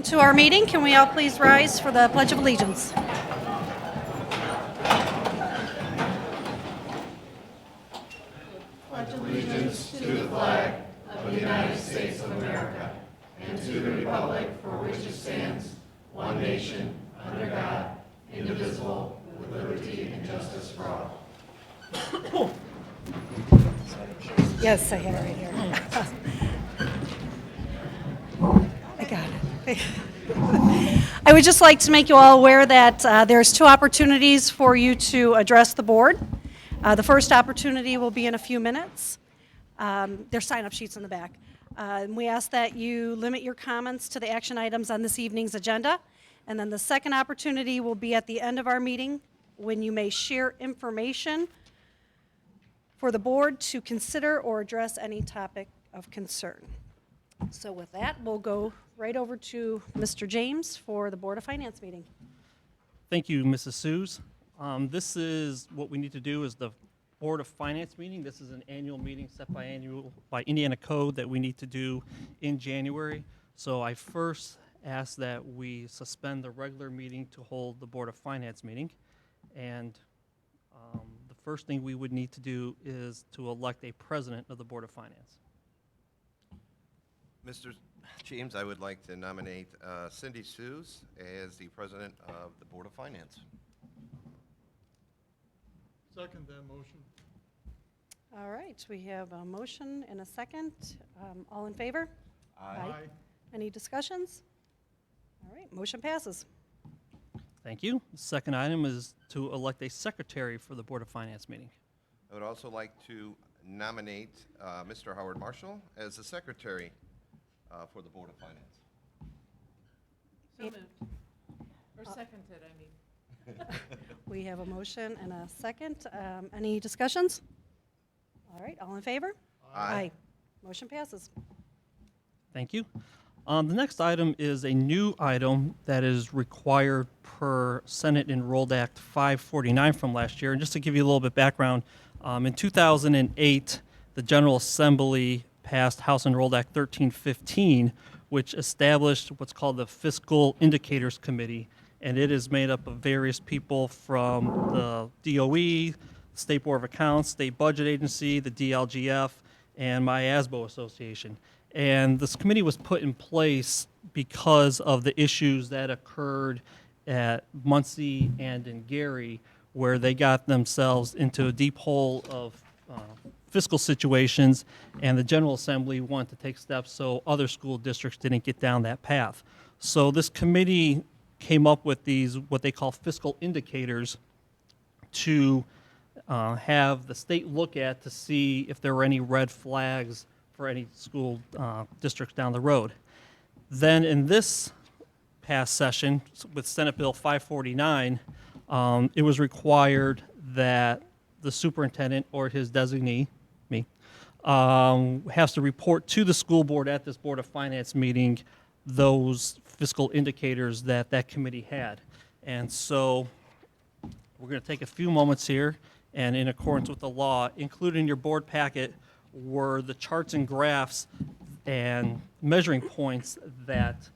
To our meeting, can we all please rise for the Pledge of Allegiance? Yes, I have it right here. I got it. I would just like to make you all aware that there's two opportunities for you to address the board. The first opportunity will be in a few minutes. There's sign-up sheets in the back. We ask that you limit your comments to the action items on this evening's agenda. And then the second opportunity will be at the end of our meeting when you may share information for the board to consider or address any topic of concern. So with that, we'll go right over to Mr. James for the Board of Finance meeting. Thank you, Mrs. Suze. This is what we need to do is the Board of Finance meeting. This is an annual meeting set by Indiana Code that we need to do in January. So I first ask that we suspend the regular meeting to hold the Board of Finance meeting. And the first thing we would need to do is to elect a president of the Board of Finance. Mr. James, I would like to nominate Cindy Suze as the president of the Board of Finance. Second that motion. All right, we have a motion and a second. All in favor? Aye. Any discussions? All right, motion passes. Thank you. The second item is to elect a secretary for the Board of Finance meeting. I would also like to nominate Mr. Howard Marshall as the secretary for the Board of Finance. So moved. Or seconded, I mean. We have a motion and a second. Any discussions? All right, all in favor? Aye. Motion passes. Thank you. The next item is a new item that is required per Senate Enrolled Act 549 from last year. And just to give you a little bit background, in 2008, the General Assembly passed House Enrolled Act 1315, which established what's called the Fiscal Indicators Committee. And it is made up of various people from the DOE, State Board of Accounts, State Budget Agency, the DLGF, and my ASBO Association. And this committee was put in place because of the issues that occurred at Muncie and in Gary, where they got themselves into a deep hole of fiscal situations, and the General Assembly wanted to take steps so other school districts didn't get down that path. So this committee came up with these, what they call fiscal indicators, to have the state look at to see if there were any red flags for any school districts down the road. Then in this past session with Senate Bill 549, it was required that the superintendent or his designee, me, has to report to the school board at this Board of Finance meeting those fiscal indicators that that committee had. And so we're going to take a few moments here, and in accordance with the law, included in your board packet were the charts and graphs and measuring points that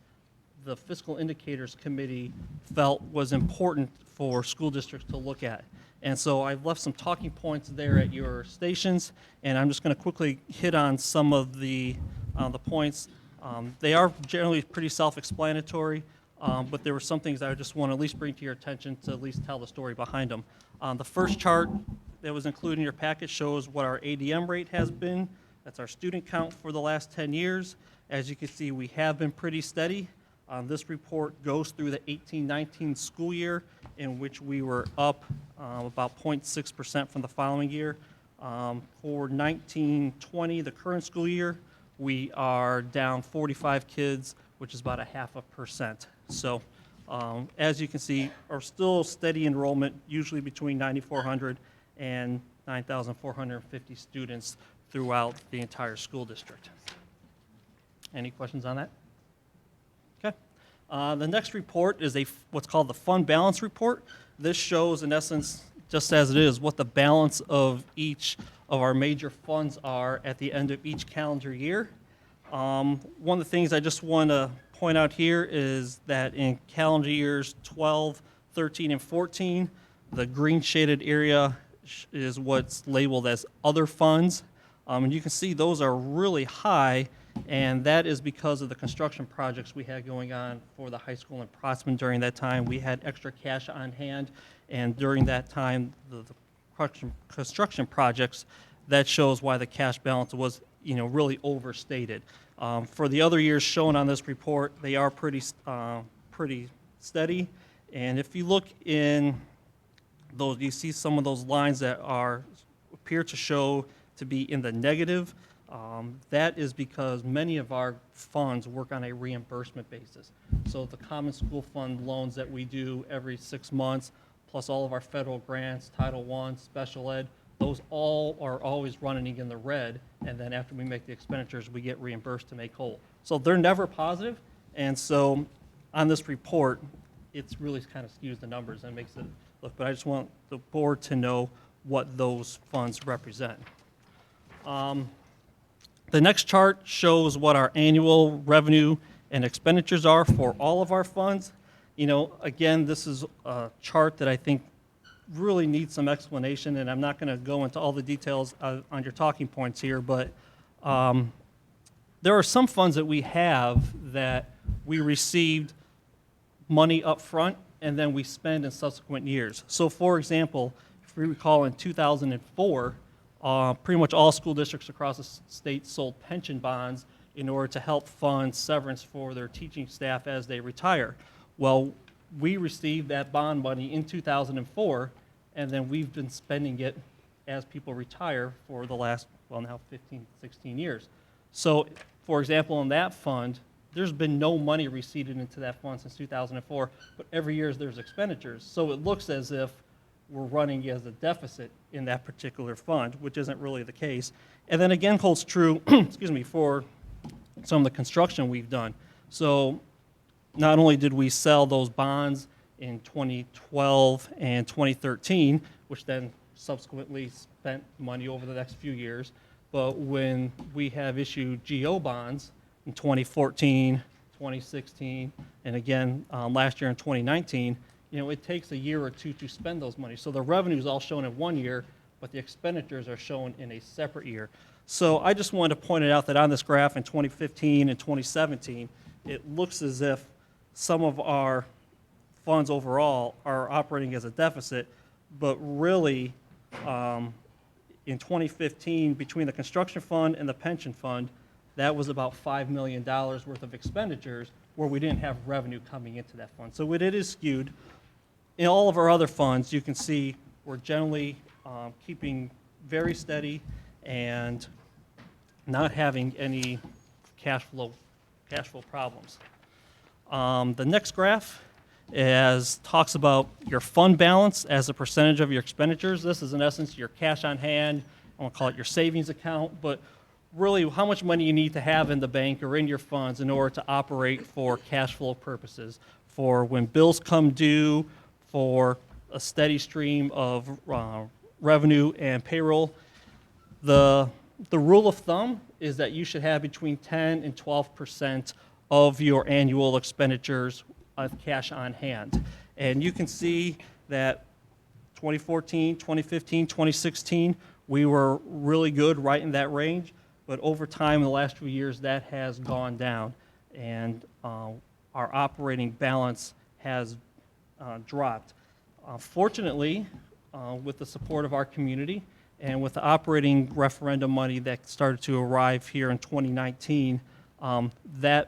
the Fiscal Indicators Committee felt was important for school districts to look at. And so I've left some talking points there at your stations, and I'm just going to quickly hit on some of the points. They are generally pretty self-explanatory, but there were some things I just want to at least bring to your attention to at least tell the story behind them. The first chart that was included in your packet shows what our ADM rate has been. That's our student count for the last 10 years. As you can see, we have been pretty steady. This report goes through the 18-19 school year, in which we were up about 0.6% from the following year. For 19-20, the current school year, we are down 45 kids, which is about 0.5%. So as you can see, are still steady enrollment, usually between 9,400 and 9,450 students throughout the entire school district. Any questions on that? Okay. The next report is what's called the fund balance report. This shows, in essence, just as it is, what the balance of each of our major funds are at the end of each calendar year. One of the things I just want to point out here is that in calendar years 12, 13, and 14, the green shaded area is what's labeled as other funds. And you can see those are really high, and that is because of the construction projects we had going on for the high school in Protzman during that time. We had extra cash on hand, and during that time, the construction projects, that shows why the cash balance was, really overstated. For the other years shown on this report, they are pretty steady. And if you look in those, you see some of those lines that appear to show to be in the negative. That is because many of our funds work on a reimbursement basis. So the common school fund loans that we do every 6 months, plus all of our federal grants, Title I, special ed, those all are always running in the red, and then after we make the expenditures, we get reimbursed to make whole. So they're never positive, and so on this report, it's really kind of skews the numbers and makes it look, but I just want the board to know what those funds represent. The next chart shows what our annual revenue and expenditures are for all of our funds. Again, this is a chart that I think really needs some explanation, and I'm not going to go into all the details on your talking points here, but there are some funds that we have that we received money up front and then we spend in subsequent years. So for example, if we recall in 2004, pretty much all school districts across the state sold pension bonds in order to help fund severance for their teaching staff as they retire. Well, we received that bond money in 2004, and then we've been spending it as people retire for the last, now 15, 16 years. So, for example, in that fund, there's been no money received into that fund since 2004, but every year there's expenditures. So it looks as if we're running as a deficit in that particular fund, which isn't really the case. And then again holds true, for some of the construction we've done. So not only did we sell those bonds in 2012 and 2013, which then subsequently spent money over the next few years, but when we have issued GO bonds in 2014, 2016, and again last year in 2019, it takes a year or two to spend those money. So the revenue is all shown in one year, but the expenditures are shown in a separate year. So I just wanted to point it out that on this graph in 2015 and 2017, it looks as if some of our funds overall are operating as a deficit, but really in 2015, between the construction fund and the pension fund, that was about $5 million worth of expenditures where we didn't have revenue coming into that fund. So it is skewed. In all of our other funds, you can see we're generally keeping very steady and not having any cash flow problems. The next graph talks about your fund balance as a percentage of your expenditures. This is in essence your cash on hand. I want to call it your savings account, but really how much money you need to have in the bank or in your funds in order to operate for cash flow purposes, for when bills come due, for a steady stream of revenue and payroll. The rule of thumb is that you should have between 10 and 12% of your annual expenditures of cash on hand. And you can see that 2014, 2015, 2016, we were really good right in that range, but over time in the last few years that has gone down, and our operating balance has dropped. Fortunately, with the support of our community and with the operating referendum money that started to arrive here in 2019, that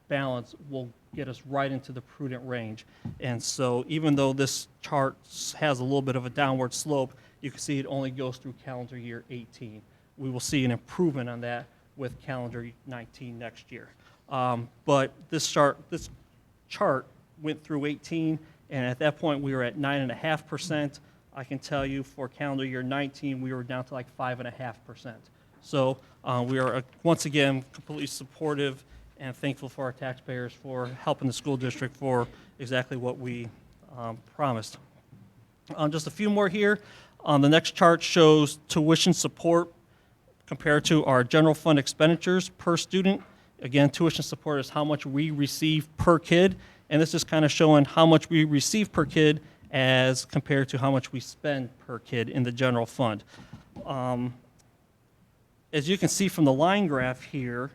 balance will get us right into the prudent range. And so even though this chart has a little bit of a downward slope, you can see it only goes through calendar year 18. We will see an improvement on that with calendar 19 next year. But this chart went through 18, and at that point we were at 9.5%. I can tell you for calendar year 19, we were down to like 5.5%. So we are, once again, completely supportive and thankful for our taxpayers for helping the school district for exactly what we promised. Just a few more here. The next chart shows tuition support compared to our general fund expenditures per student Again, tuition support is how much we receive per kid, and this is kind of showing how much we receive per kid as compared to how much we spend per kid in the general fund. As you can see from the line graph here,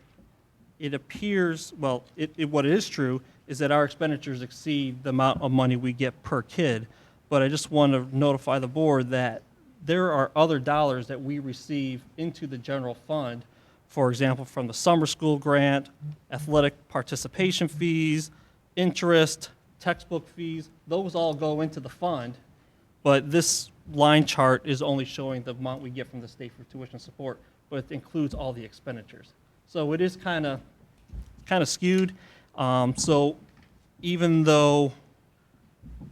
it appears, well, what is true is that our expenditures exceed the amount of money we get per kid. But I just want to notify the board that there are other dollars that we receive into the general fund, for example, from the summer school grant, athletic participation fees, interest, textbook fees. Those all go into the fund, but this line chart is only showing the amount we get from the state for tuition support, but it includes all the expenditures. So it is kind of skewed. So even though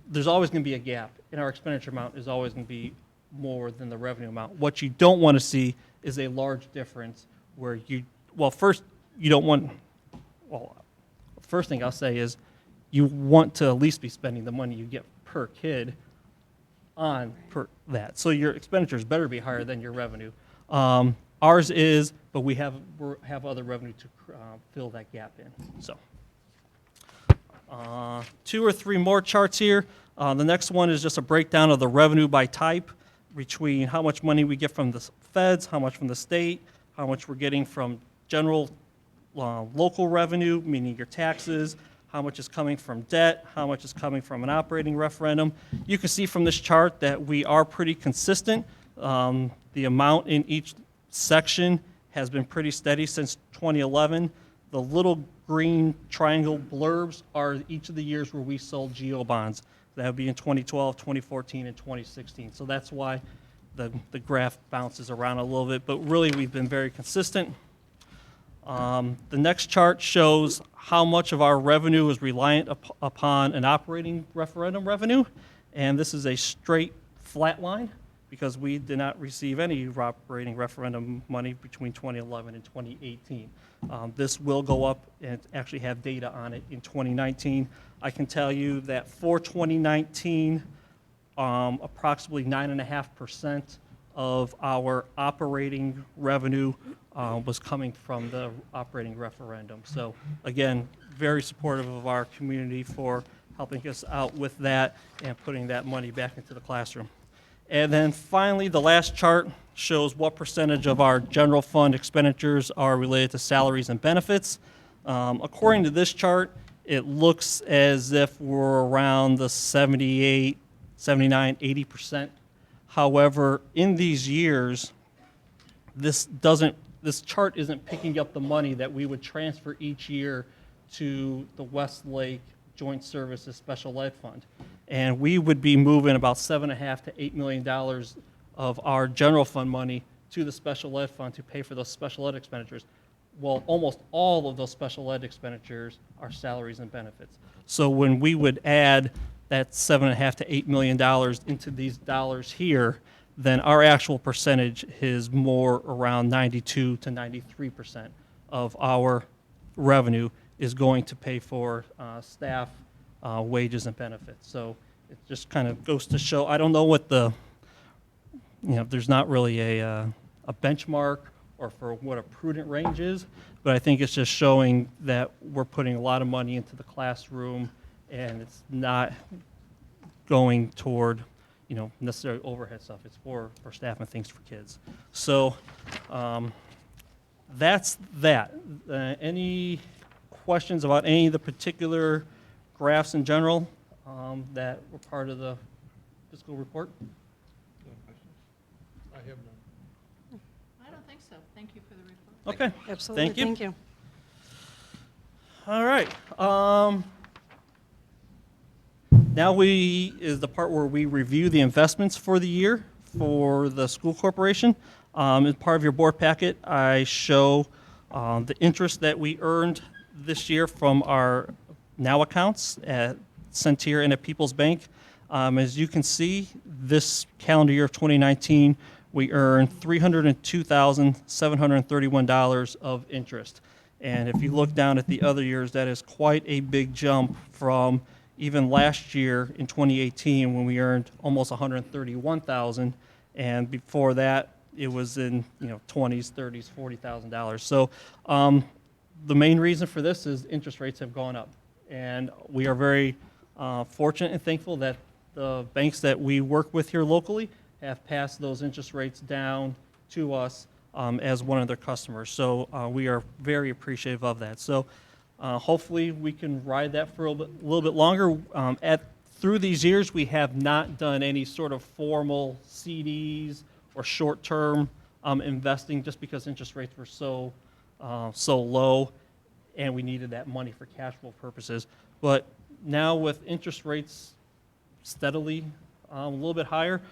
there's always going to be a gap, and our expenditure amount is always going to be more than the revenue amount, what you don't want to see is a large difference where first thing I'll say is you want to at least be spending the money you get per kid on that. So your expenditures better be higher than your revenue. Ours is, but we have other revenue to fill that gap in. So, 2 or 3 more charts here. The next one is just a breakdown of the revenue by type between how much money we get from the feds, how much from the state, how much we're getting from general local revenue, meaning your taxes, how much is coming from debt, how much is coming from an operating referendum. You can see from this chart that we are pretty consistent. The amount in each section has been pretty steady since 2011. The little green triangle blurbs are each of the years where we sold GO bonds. That would be in 2012, 2014, and 2016. So that's why the graph bounces around a little bit, but really we've been very consistent. The next chart shows how much of our revenue is reliant upon an operating referendum revenue, and this is a straight flat line because we did not receive any operating referendum money between 2011 and 2018. This will go up and actually have data on it in 2019. I can tell you that for 2019, approximately 9.5% of our operating revenue was coming from the operating referendum. So again, very supportive of our community for helping us out with that and putting that money back into the classroom. And then finally, the last chart shows what percentage of our general fund expenditures are related to salaries and benefits. According to this chart, it looks as if we're around the 78, 79, 80%. However, in these years, this chart isn't picking up the money that we would transfer each year to the Westlake Joint Services Special Ed Fund. And we would be moving about $7.5 to $8 million of our general fund money to the special ed fund to pay for those special ed expenditures. Well, almost all of those special ed expenditures are salaries and benefits. So when we would add that $7.5 to $8 million into these dollars here, then our actual percentage is more around 92 to 93% of our revenue is going to pay for staff wages and benefits. So it just kind of goes to show, I don't know what there's not really a benchmark or for what a prudent range is, but I think it's just showing that we're putting a lot of money into the classroom and it's not going toward necessarily overhead stuff. It's for staff and things for kids. So that's that. Any questions about any of the particular graphs in general that were part of the fiscal report? I have none. I don't think so. Thank you for the report. Okay. Absolutely. Thank you. Thank you. All right. Now is the part where we review the investments for the year for the school corporation. As part of your board packet, I show the interest that we earned this year from our NOW accounts at Centir and at People's Bank. As you can see, this calendar year of 2019, we earned $302,731 of interest. And if you look down at the other years, that is quite a big jump from even last year in 2018 when we earned almost $131,000, and before that it was in 20s, 30s, $40,000. So the main reason for this is interest rates have gone up. And we are very fortunate and thankful that the banks that we work with here locally have passed those interest rates down to us as one of their customers. So we are very appreciative of that. So hopefully we can ride that for a little bit longer. Through these years, we have not done any sort of formal CDs or short-term investing just because interest rates were so low and we needed that money for cash flow purposes. But now with interest rates steadily a little bit higher,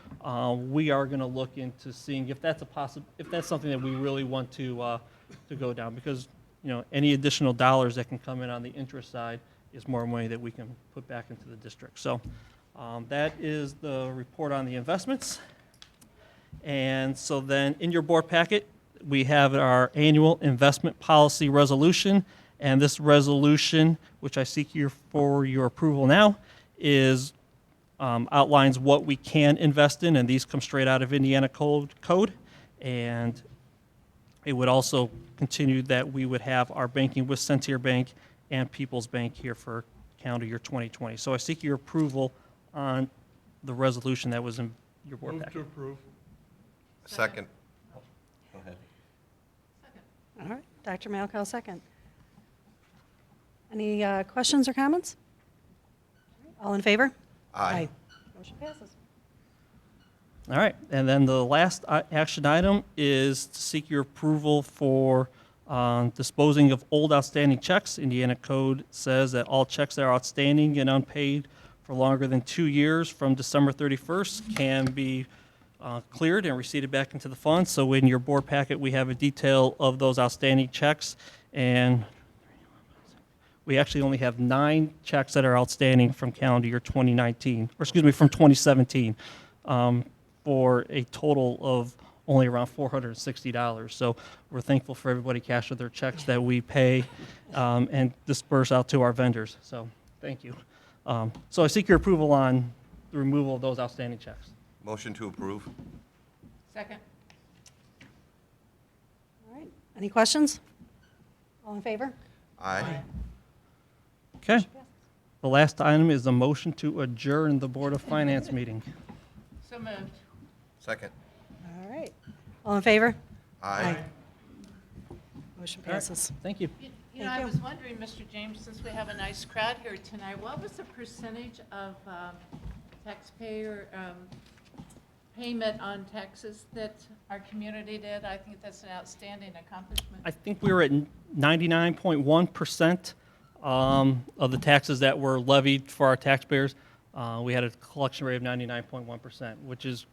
we are going to look into seeing if that's if that's something that we really want to go down, because any additional dollars that can come in on the interest side is more money that we can put back into the district. So that is the report on the investments. And so then in your board packet, we have our annual investment policy resolution. And this resolution, which I seek for your approval now, outlines what we can invest in, and these come straight out of Indiana code. And it would also continue that we would have our banking with Centier Bank and People's Bank here for calendar year 2020. So I seek your approval on the resolution that was in your board Move packet. to approve. Second. Go ahead. All right, Dr. Malkow, second. Any questions or comments? All in favor? Aye. Motion passes. All right, and then the last action item is to seek your approval for disposing of old outstanding checks. Indiana code says that all checks that are outstanding and unpaid for longer than 2 years from December 31st can be cleared and receipted back into the fund. So in your board packet, we have a detail of those outstanding checks, and we actually only have 9 checks that are outstanding from calendar year 2019, or excuse me, from 2017, for a total of only around $460. So we're thankful for everybody cashing their checks that we pay and disperse out to our vendors. So thank you. So I seek your approval on the removal of those outstanding checks. Motion to approve. Second. All right, any questions? All in favor? Aye. Okay. The last item is a motion to adjourn the Board of Finance meeting. So moved. Second. All right, all in favor? Aye. Motion All right. passes. Thank you. You know, Thank I you. was wondering, Mr. James, since we have a nice crowd here tonight, what was the percentage of taxpayer payment on taxes that our community did? I think that's an outstanding accomplishment. I think we were at 99.1% of the taxes that were levied for our taxpayers. We had a collection rate of 99.1%, which is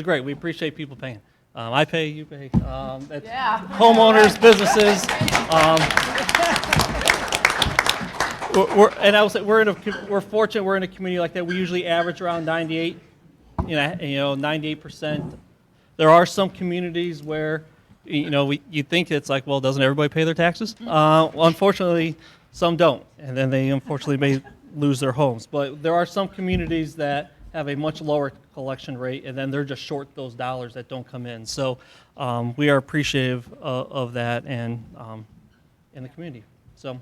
great. We appreciate people paying. I pay, you pay. That's Yeah. homeowners, businesses. And I will say we're fortunate. We're in a community like that. We usually average around 98. 98%. There are some communities where, you think it's like, well, doesn't everybody pay their taxes? Well, unfortunately, some don't, and then they unfortunately may lose their homes. But there are some communities that have a much lower collection rate, and then they're just short those dollars that don't come in. So we are appreciative of that and in the community. So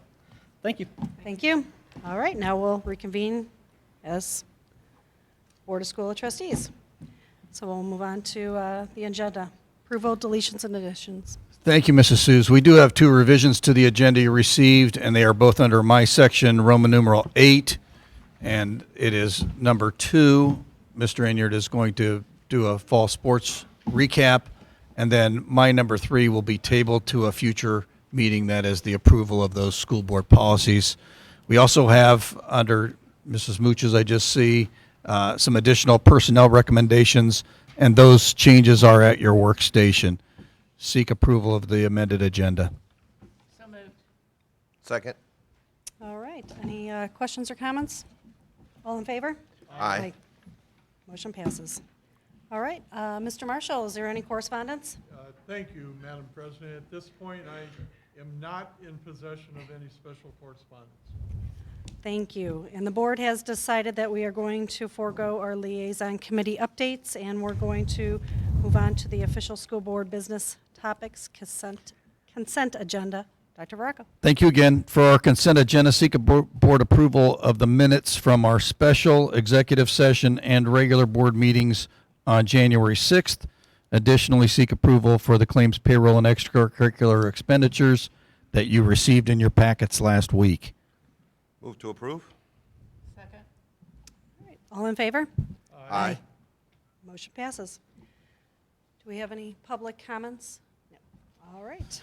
thank you. Thank you. All right, now we'll reconvene as Board of School Trustees. So we'll move on to the agenda. Approval, deletions, and additions. Thank you, Mrs. Seuss. We do have 2 revisions to the agenda you received, and they are both under my section, Roman numeral 8, and it is number 2. Mr. Enyard is going to do a fall sports recap, and then my number 3 will be tabled to a future meeting. That is the approval of those school board policies. We also have, under Mrs. Mooch's, I just see, some additional personnel recommendations, and those changes are at your workstation. Seek approval of the amended agenda. So moved. Second. All right, any questions or comments? All in favor? Aye. Motion passes. All right, Mr. Marshall, is there any correspondence? Thank you, Madam President. At this point, I am not in possession of any special correspondence. Thank you. And the board has decided that we are going to forego our liaison committee updates, and we're going to move on to the official school board business topics consent agenda Dr. Vareko. Thank you again. For our consent agenda, seek a board approval of the minutes from our special executive session and regular board meetings on January 6th. Additionally, seek approval for the claims payroll and extracurricular expenditures that you received in your packets last week. Move to approve? Second. All in favor? Aye. Motion passes. Do we have any public comments? No. All right.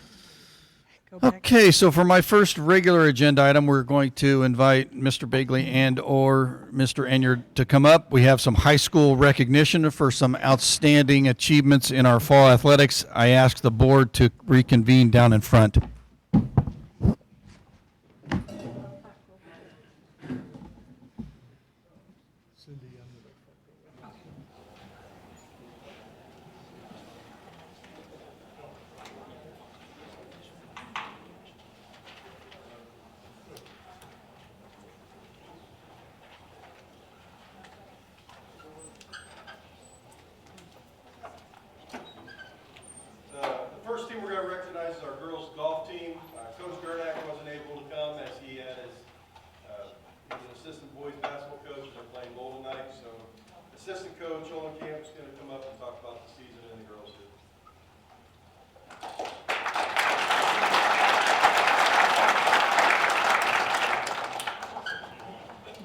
Go back. Okay, so for my first regular agenda item, we're going to invite Mr. Bagley and/or Mr. Enyard to come up. We have some high school recognition for some outstanding achievements in our fall athletics. I ask the board to reconvene down in front. Cindy, The first team we're going to recognize is our girls golf team. Coach Gernak wasn't able to come as he had his, he's an assistant boys basketball coach and they're playing Golden Knights. So assistant coach Olin Camp is going to come up and talk about the season and the girls did.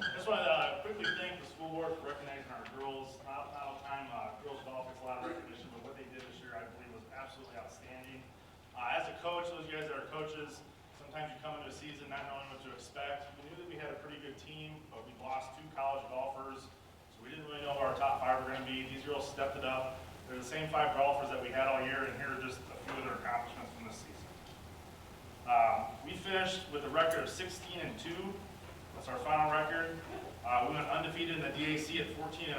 I just want to quickly thank the school board for recognizing our girls. Not all the time, girls golf gets a lot of recognition, but what they did this year, I believe, was absolutely outstanding. As a coach, those of you guys that are coaches, sometimes you come into a season not knowing what to expect. We knew that we had a pretty good team, but we lost 2 college golfers, so we didn't really know who our top 5 were going to be. These girls stepped it up. They're the same 5 golfers that we had all year, and here are just a few of their accomplishments from this season. We finished with a record of 16-2. That's our final record. We went undefeated in the DAC at 14-0,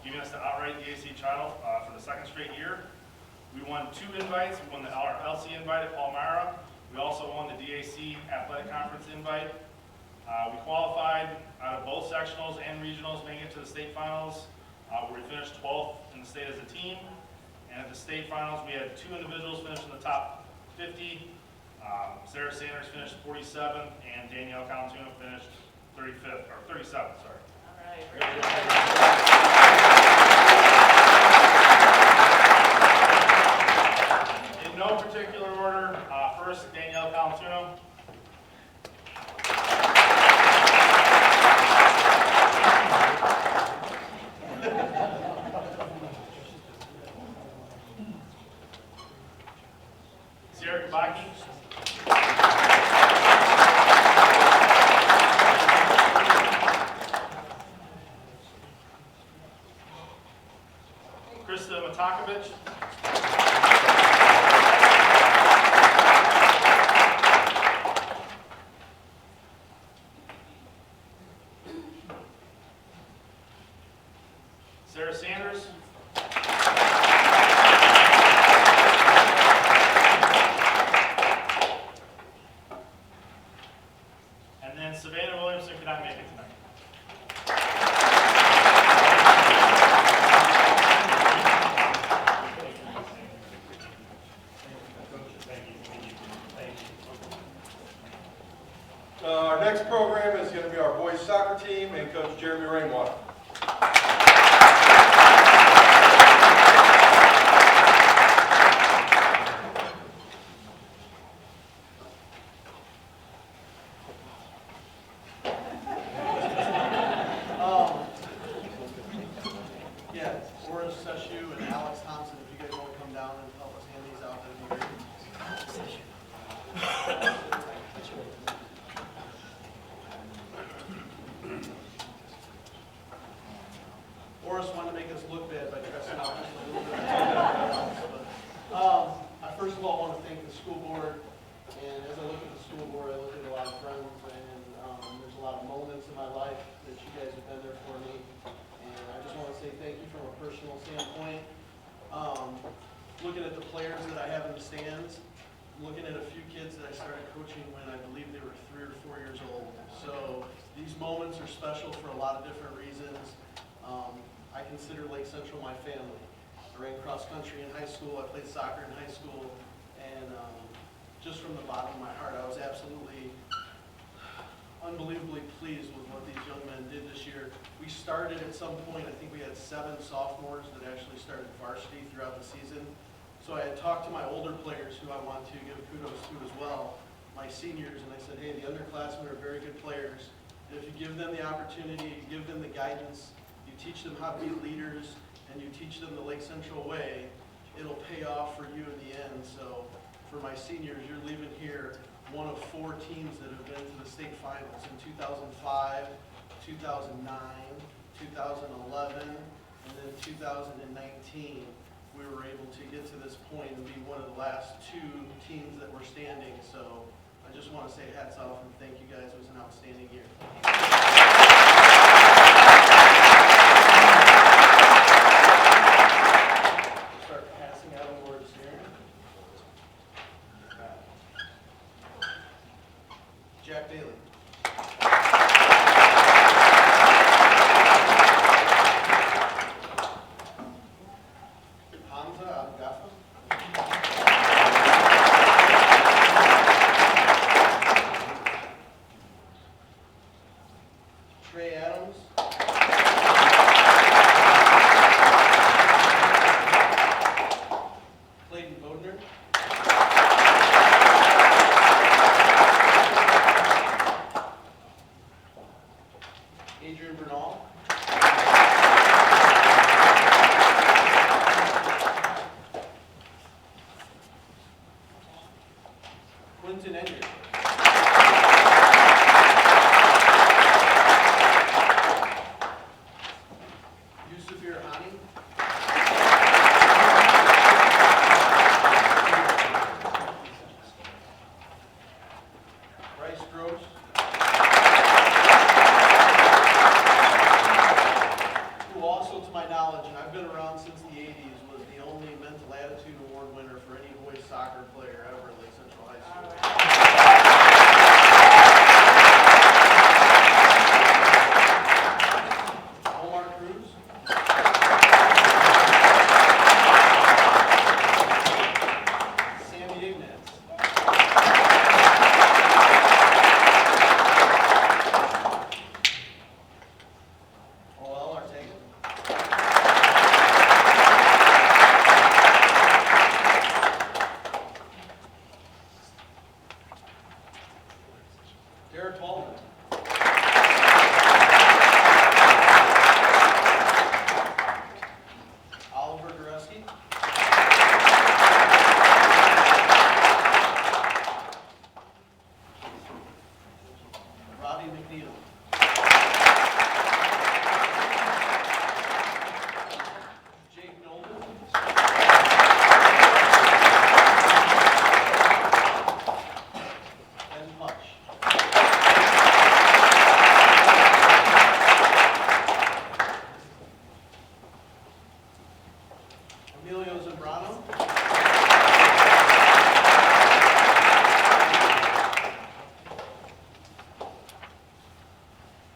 giving us the outright DAC title for the 2nd straight year. We won 2 invites. We won the LC invite at Palmyra. We also won the DAC Athletic Conference invite. We qualified out of both sectionals and regionals, making it to the state finals, where we finished 12th in the state as a team. And at the state finals, we had 2 individuals finish in the top 50. Sarah Sanders finished 47th, and Danielle Calantuna finished 35th, or 37th, sorry. All right. In no particular order, first Danielle Calantuna. Sierra Kabaki. Krista Matakovic. Sarah Sanders. And then Savannah Williamson could not make it tonight. Our next program is going to be our boys soccer team and Coach Jeremy Rainwater. Yeah, Horace Seshu and Alex Thompson, if you guys want to come down and help us hand these out, that'd be great. Horace wanted to make us look bad by dressing up just a little bit. I first of all want to thank the school board, and as I look at the school board, I look at a lot of friends, and there's a lot of moments in my life that you guys have been there for me. And I just want to say thank you from a personal standpoint. Looking at the players that I have in the stands, looking at a few kids that I started coaching when I believe they were 3 or 4 years old. So these moments are special for a lot of different reasons. I consider Lake Central my family. I ran cross country in high school, I played soccer in high school, and just from the bottom of my heart, I was unbelievably pleased with what these young men did this year. We started at some point, I think we had 7 sophomores that actually started varsity throughout the season. So I had talked to my older players, who I want to give kudos to as well, my seniors, and I said, hey, the underclassmen are very good players. And if you give them the opportunity, you give them the guidance, you teach them how to be leaders, and you teach them the Lake Central way, it'll pay off for you in the end. So for my seniors, you're leaving here one of 4 teams that have been to the state finals in 2005, 2009, 2011, and then 2019. We were able to get to this point and be one of the last 2 teams that were standing. So I just want to say hats off and thank you guys. It was an outstanding year. Start passing out awards here. Jack Daly. Hamza Abgafa. Trey Adams. Clayton Bodner. Adrian Bernal. Quinton Enyard. Yusufir Hani. Bryce Gross. Who also, to my knowledge, and I've been around since the 80s, was the only mental attitude award winner for any boys soccer player ever at Lake Central High School. Omar Cruz. Sammy Ignatz. Joel Ortega. Derek Waldman. Oliver Goreski. Robbie McNeil. Jake Nolan. Ben Much. Emilio Zambrano.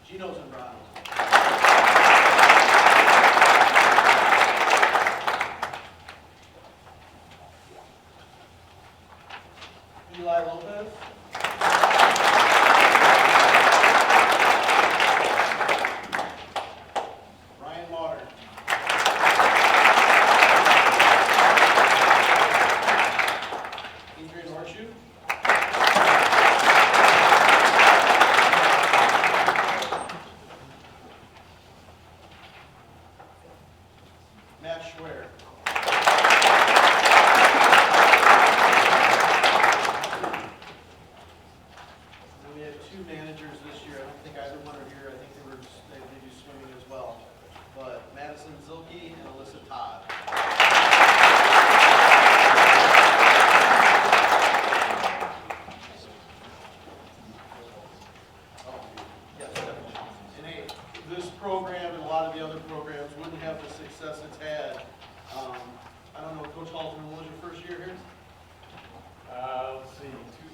Gino Zambrano. Eli Lopez. Ryan Motter. Adrian Horseshoe. Matt Schwer. And we had 2 managers this year. I don't think either one are here. I think they do swimming as well. But Madison Zilke and Alyssa Todd. Yes, definitely. And hey, this program and a lot of the other programs wouldn't have the success it's had. I don't know, Coach Halterman, what was your first year here? Let's see,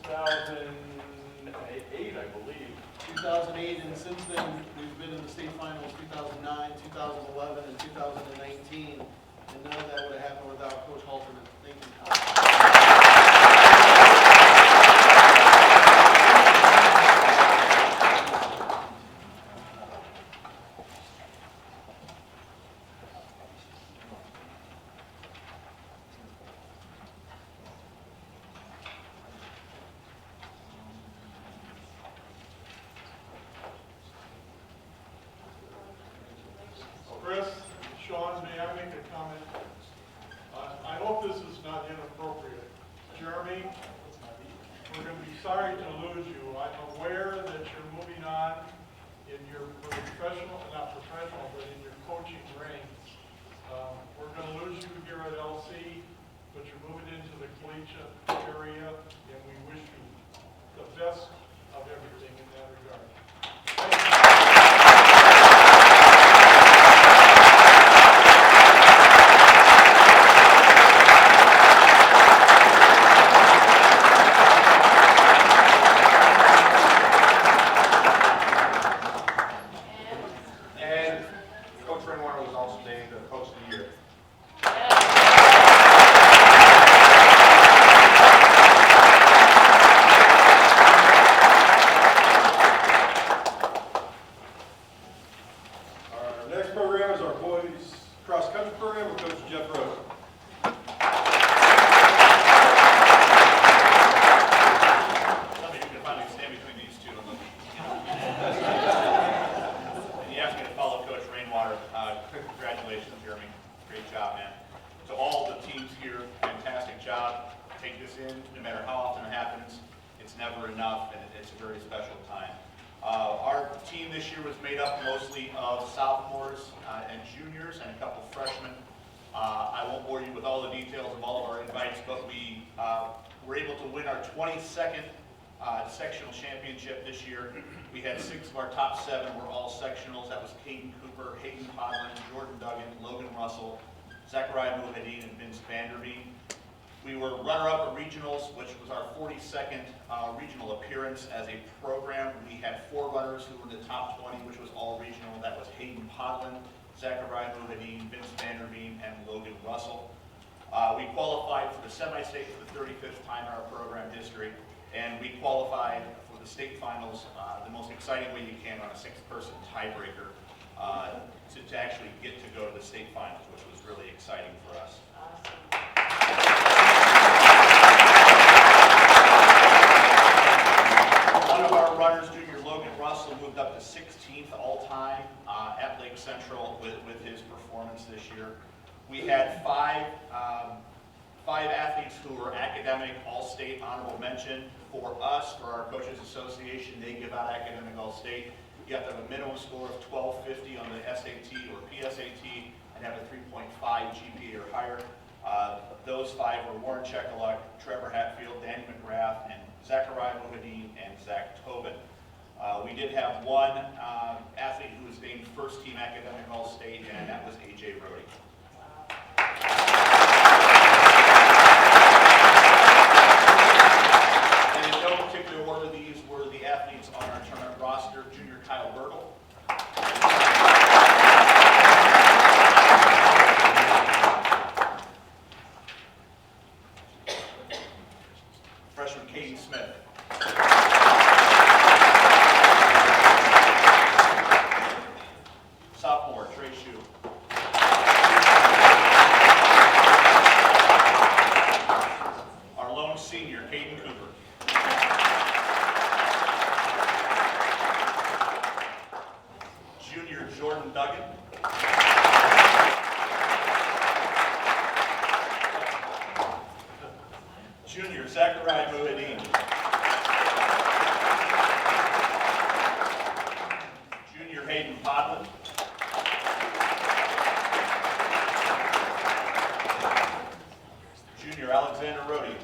2008, I believe. 2008, and since then, we've been in the state finals 2009, 2011, and 2019, and none of that would have happened without Coach Halterman. Thank you. we're going to be sorry to lose you. I'm aware that you're moving on in your not professional, but in your coaching ranks. We're going to lose you here at LC, but you're moving into the collegiate area, and we wish you the best of everything in that regard. Thank you. And Coach Rainwater was also named the Coach of the Year. Our next program is our boys cross country program with Coach Jeff Rose. Tell me who can finally stand between these two. And you have to follow Coach Rainwater. Congratulations, Jeremy. Great job, man. To all the teams here, fantastic job. Take this in, no matter how often it happens. It's never enough, and it's a very special time. Our team this year was made up mostly of sophomores and juniors and a couple freshmen. I won't bore you with all the details of all of our invites, but we were able to win our 22nd sectional championship this year. We had 6 of our top 7 were all sectionals. That was Caden Cooper, Hayden Podlin, Jordan Duggan, Logan Russell, Zachariah Muhadeen, and Vince Vanderveen. We were runner-up at regionals, which was our 42nd regional appearance as a program. We had 4 runners who were in the top 20, which was all regional. That was Hayden Podlin, Zachariah Muhadeen, Vince Vanderveen, and Logan Russell. We qualified for the semi-state for the 35th time in our program history, and we qualified for the state finals the most exciting way you can on a 6-person tiebreaker to actually get to go to the state finals, which was really exciting for us. One of our runners, junior Logan Russell, moved up to 16th all-time at Lake Central with his performance this year. We had five athletes who were academic all-state honorable mention. For us, for our Coaches Association, they give out academic all-state. You have to have a minimum score of 1250 on the SAT or PSAT and have a 3.5 GPA or higher. Those 5 were Warren Chekaluk, Trevor Hatfield, Danny McGrath, and Zachariah Muhadeen and Zach Tobin. We did have one athlete who was named first team academic all-state, and that was AJ Rody. And in no particular order, these were the athletes on our tournament roster. Junior Kyle Bertle. Freshman Caden Smith. Sophomore Trey Shue. Our lone senior, Caden Cooper. Junior Jordan Duggan. Junior Zachariah Muhadeen. Junior Hayden Podlin. Junior Alexander Rody.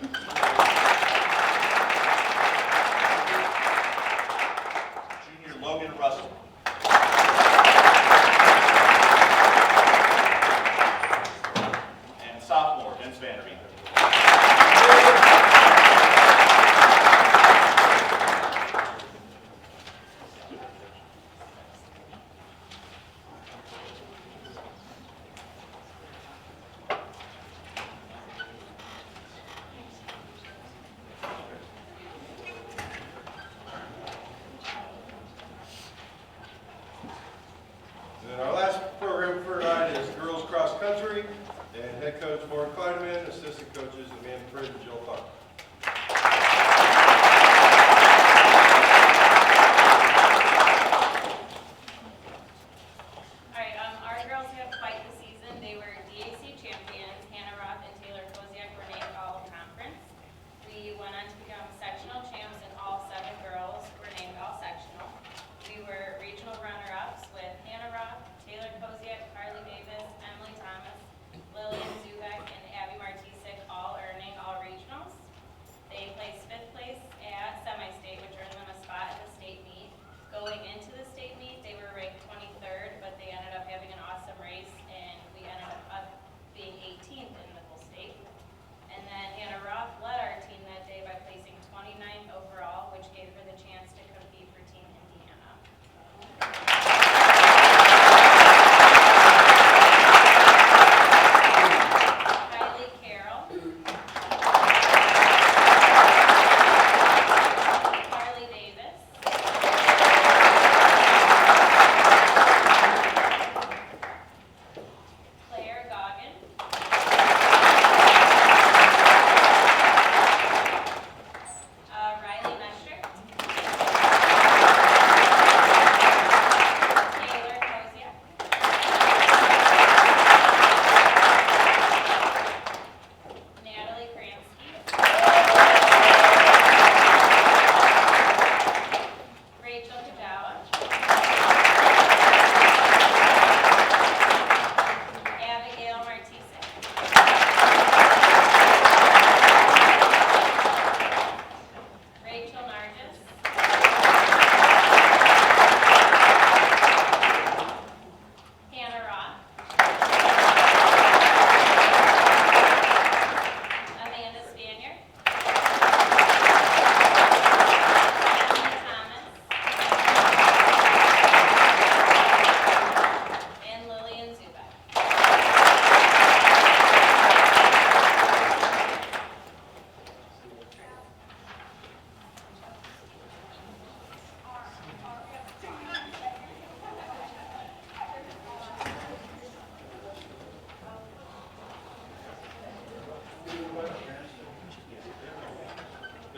Junior Logan Russell. And sophomore Vince Vanderveen.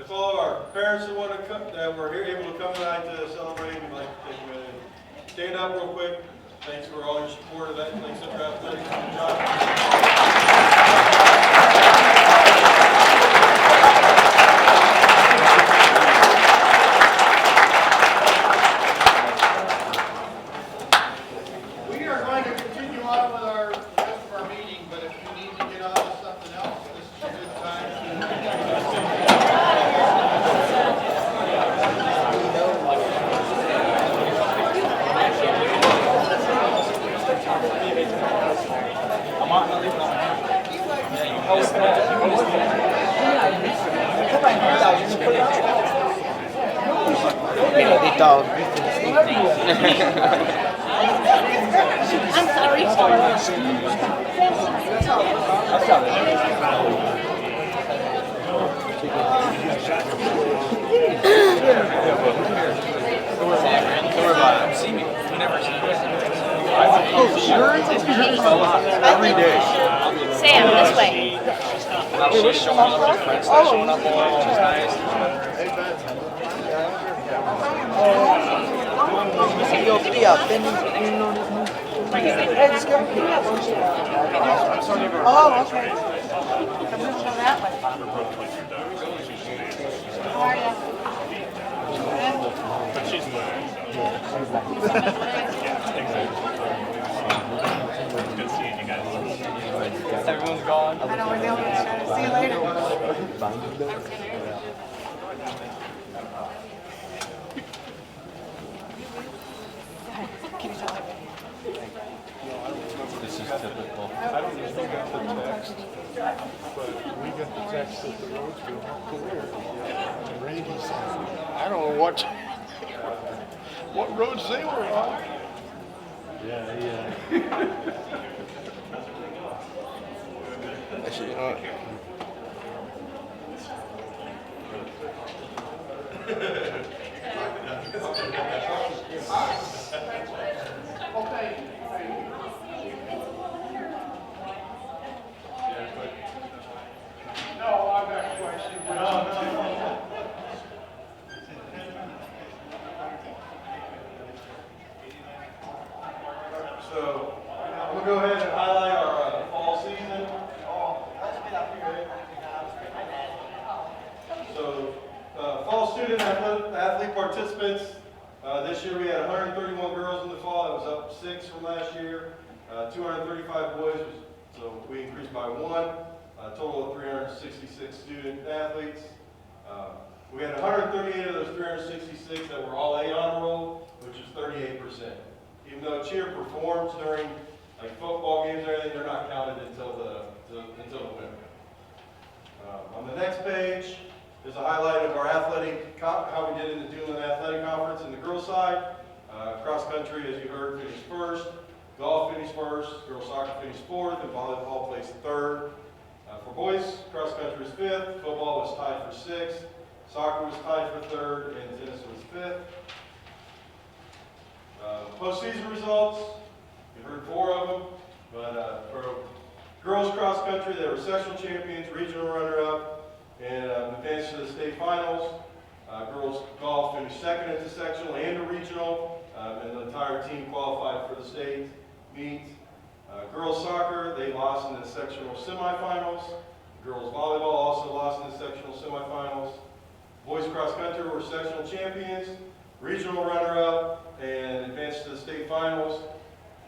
If all of our parents that want to come, that were here able to come tonight to celebrate, we'd like to take a minute and stand up real quick. Thanks for all your support of that. Thanks to Athletics. Good job. We are going to continue on with our rest of our meeting, but if you need to get on to something else, this is a good time. Sam, this way. She's showing up with friends that showing up more, which is nice. Oh, okay. I'm gonna show that one. How are Good seeing you guys. Everyone's gone. I know we're the only ones. See you later. Can you tell her? This is typical. I don't know if we got the text, but we got the text that the roads were clear. And Randy said, I don't know what roads they were on. Yeah. Actually, you know what? No, I'm not quite sure. No. So, we'll go ahead and highlight our fall season. So, fall student athlete participants, this year we had 131 girls in the fall, that was up 6 from last year. 235 boys, so we increased by 1. A total of 366 student athletes. We had 138 of those 366 that were all A honor roll, which is 38%. Even though cheer performs during like football games and everything, they're not counted until the winter. On the next page is a highlight of our how we did in the Duneland Athletic Conference in the girls' side. Cross country, as you heard, finished first. Golf finished first. Girls soccer finished fourth, and volleyball placed third. For boys, cross country was fifth. Football was tied for sixth. Soccer was tied for third, and tennis was fifth. Postseason results, you heard 4 of them, but for girls cross country, they were sectional champions, regional runner-up, and advanced to the state finals. Girls golf finished second at the sectional and the regional, and the entire team qualified for the state meet. Girls soccer, they lost in the sectional semifinals. Girls volleyball also lost in the sectional semifinals. Boys cross country were sectional champions, regional runner-up, and advanced to the state finals.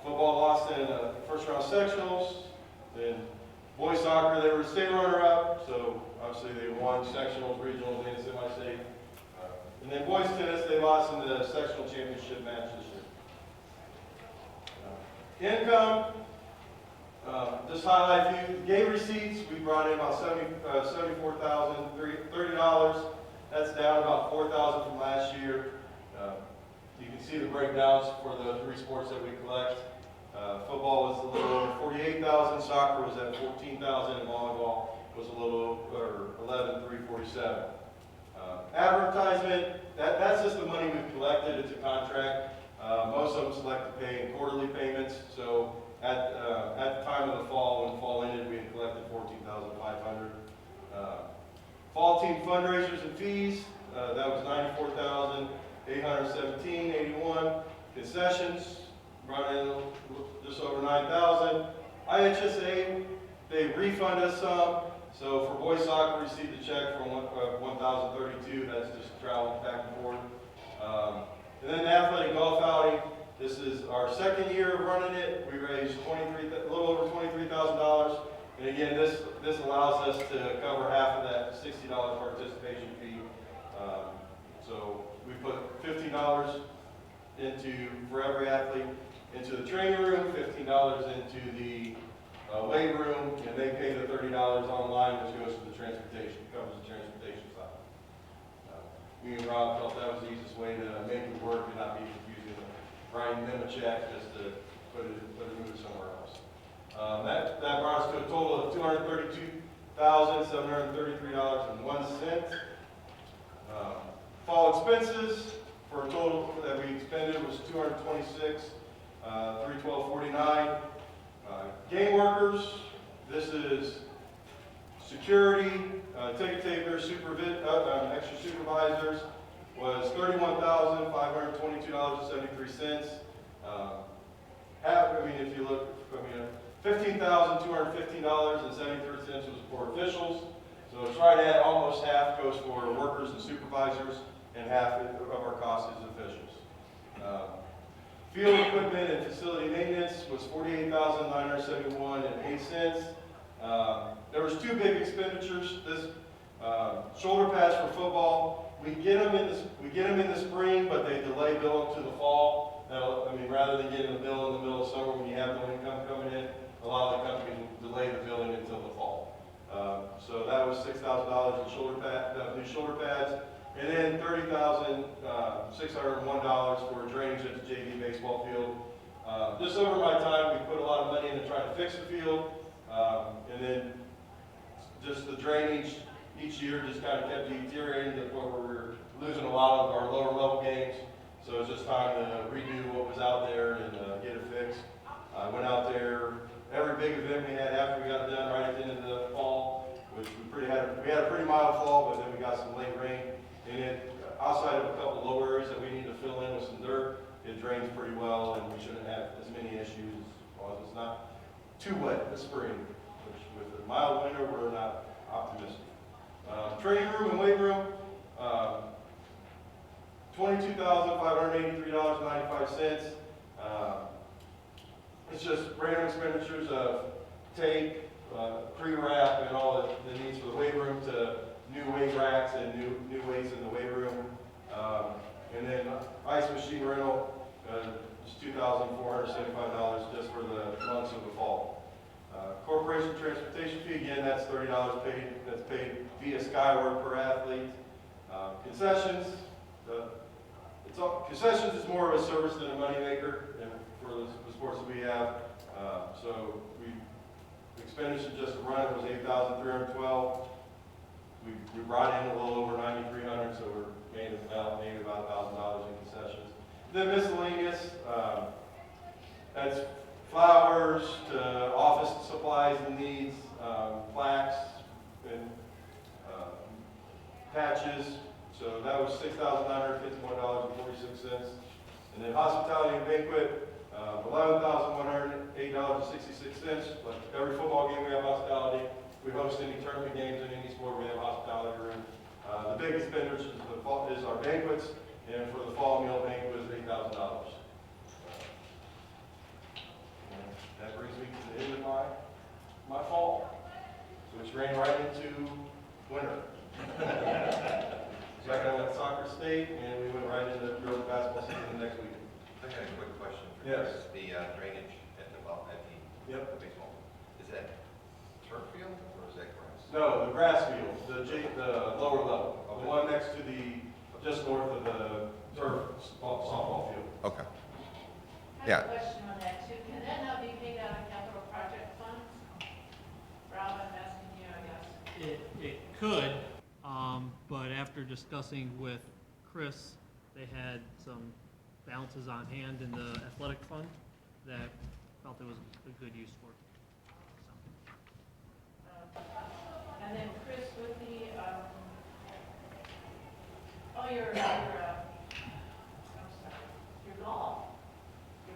Football lost in first round sectionals. Then boys soccer, they were state runner-up, so obviously they won sectionals, regionals, and semi-state. And then boys tennis, they lost in the sectional championship match this year. Income, just highlight a few. Gate receipts, we brought in about $74,030. That's down about $4,000 from last year. You can see the breakdowns for the 3 sports that we collect. Football was a little over $48,000, soccer was at $14,000, and volleyball was a little over $11,347. Advertisement, that's just the money we've collected. It's a contract. Most of them select to pay in quarterly payments. So at the time of the fall, when fall ended, we had collected $14,500. Fall team fundraisers and fees, that was $94,817.81. Concessions, brought in just over $9,000. IHSA, they refund us some. So for boys soccer, we received a check from $1,032. That's just travel back and forth. And then the athletic golf outing. This is our second year of running it. We raised a little over $23,000. And again, this allows us to cover half of that $60 participation fee. So we put $15 for every athlete into the training room, $15 into the weight room, and they pay the $30 online, which goes to the transportation, covers the transportation side. Me and Rob felt that was the easiest way to make it work and not be confusing, writing them a check just to put it move somewhere else. That brought us to a total of $232,733.01. Fall expenses for a total that we expended was $226,312.49. Game workers, this is security, ticket takers, extra supervisors was $31,522.73. If you look, $15,215.73 was for officials. So it's right at almost half goes for workers and supervisors, and half of our cost is officials. Field equipment and facility maintenance was $48,971.08. There was two big expenditures. This shoulder pads for football, we get them in the spring, but they delay billing to the fall. Rather than getting the bill in the middle of summer when you have no income coming in, a lot of the companies delay the billing until the fall. So that was $6,000 in new shoulder pads. And then $30,601 for drainage at the JV baseball field. Just over my time, we put a lot of money into trying to fix the field. And then just the drainage each year just kind of kept deteriorating to the point where we were losing a lot of our lower level games. So it's just time to redo what was out there and get it fixed. I went out there, every big event we had after we got done right at the end of the fall, which we had a pretty mild fall, but then we got some late rain. And outside of a couple low areas that we need to fill in with some dirt, it drains pretty well, and we shouldn't have as many issues as long as it's not too wet this spring, which with a mild winter, we're not optimistic. Training room and weight room, $22,583.95. It's just random expenditures of tape, pre-wrap, and all the needs for the weight room to new weight racks and new weights in the weight room. And then ice machine rental, is $2,475 just for the months of the fall. Corporation transportation fee, again, that's $30 paid. That's paid via Skyward per athlete. Concessions, concessions is more of a service than a moneymaker for the sports that we have. So expenditure just to run it was $8,312. We brought in a little over $9,300, so we're made about $1,000 in concessions. Then miscellaneous, that's flowers to office supplies and needs, plaques and patches. So that was $6,951.46. And then hospitality and banquet, $11,108.66. Like every football game we have hospitality. We host any tournament games in any sport, we have a hospitality room. The big expenditure is our banquets, and for the fall meal banquet is $8,000. That brings me to the end of my fall, which ran right into winter. So I went soccer state, and we went right into girls basketball season the next week. I got a quick question. Yes. The drainage at the baseball, is that turf field or is that grass? No, the grass field, the lower level, the one next to just north of the turf softball field. Okay. I have Yeah. a question on that too. Can that now be paid out of capital project funds? Rob, I'm asking you, I guess. It could, but after discussing with Chris, they had some balances on hand in the athletic fund that felt it was a good use for it. So. And then Chris, with the your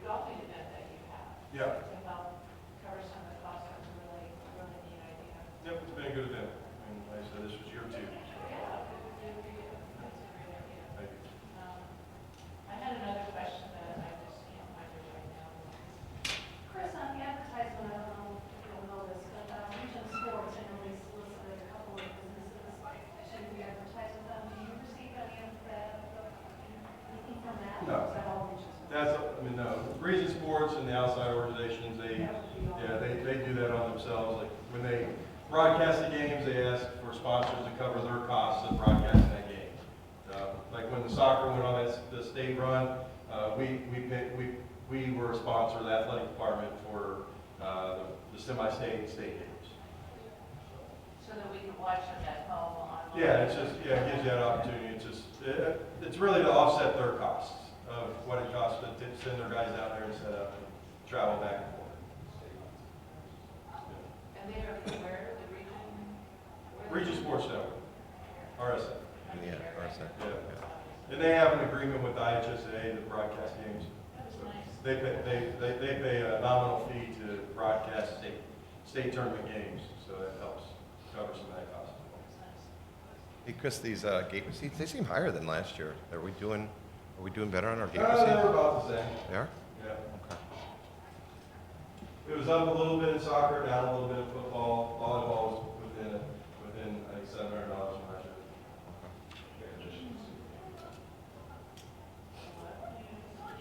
golfing event that you have. Yeah. To help cover some of the costs, that's a really, really neat idea. Yep, it's been a good event. I mean, like I said, this was year 2. Yeah, that's a great idea. Thank you. I had another question that I just can't find it right now. Chris, on the advertisement, I don't know if you'll know this, but Region Sports, I know they solicited a couple of businesses to advertise with them. Do you receive any of that, anything from that? No. Is that all Region Sports? No. Region Sports and the outside organizations, they do that on themselves. Like when they broadcast the games, they ask for sponsors to cover their costs of broadcasting that game. Like when the soccer went on the state run, we were a sponsor of the athletic department for the semi-state and state games. So that we can watch them at home online? Yeah, it gives you that opportunity. It's really to offset their costs of what it costs to send their guys out there and set up and travel back and forth. And they are where, the region? Region Sports Network, RSN. Yeah, RSN. Yeah. And they have an agreement with IHSA to broadcast games. That's nice. They pay a nominal fee to broadcast state tournament games, so that helps cover some of that cost. Hey, Chris, these gate receipts, they seem higher than last year. Are we doing better on our gate They receipts? were about the same. They are? Yeah. Okay. It was up a little bit in soccer, down a little bit in football. Volleyball was within I think $700 from last year.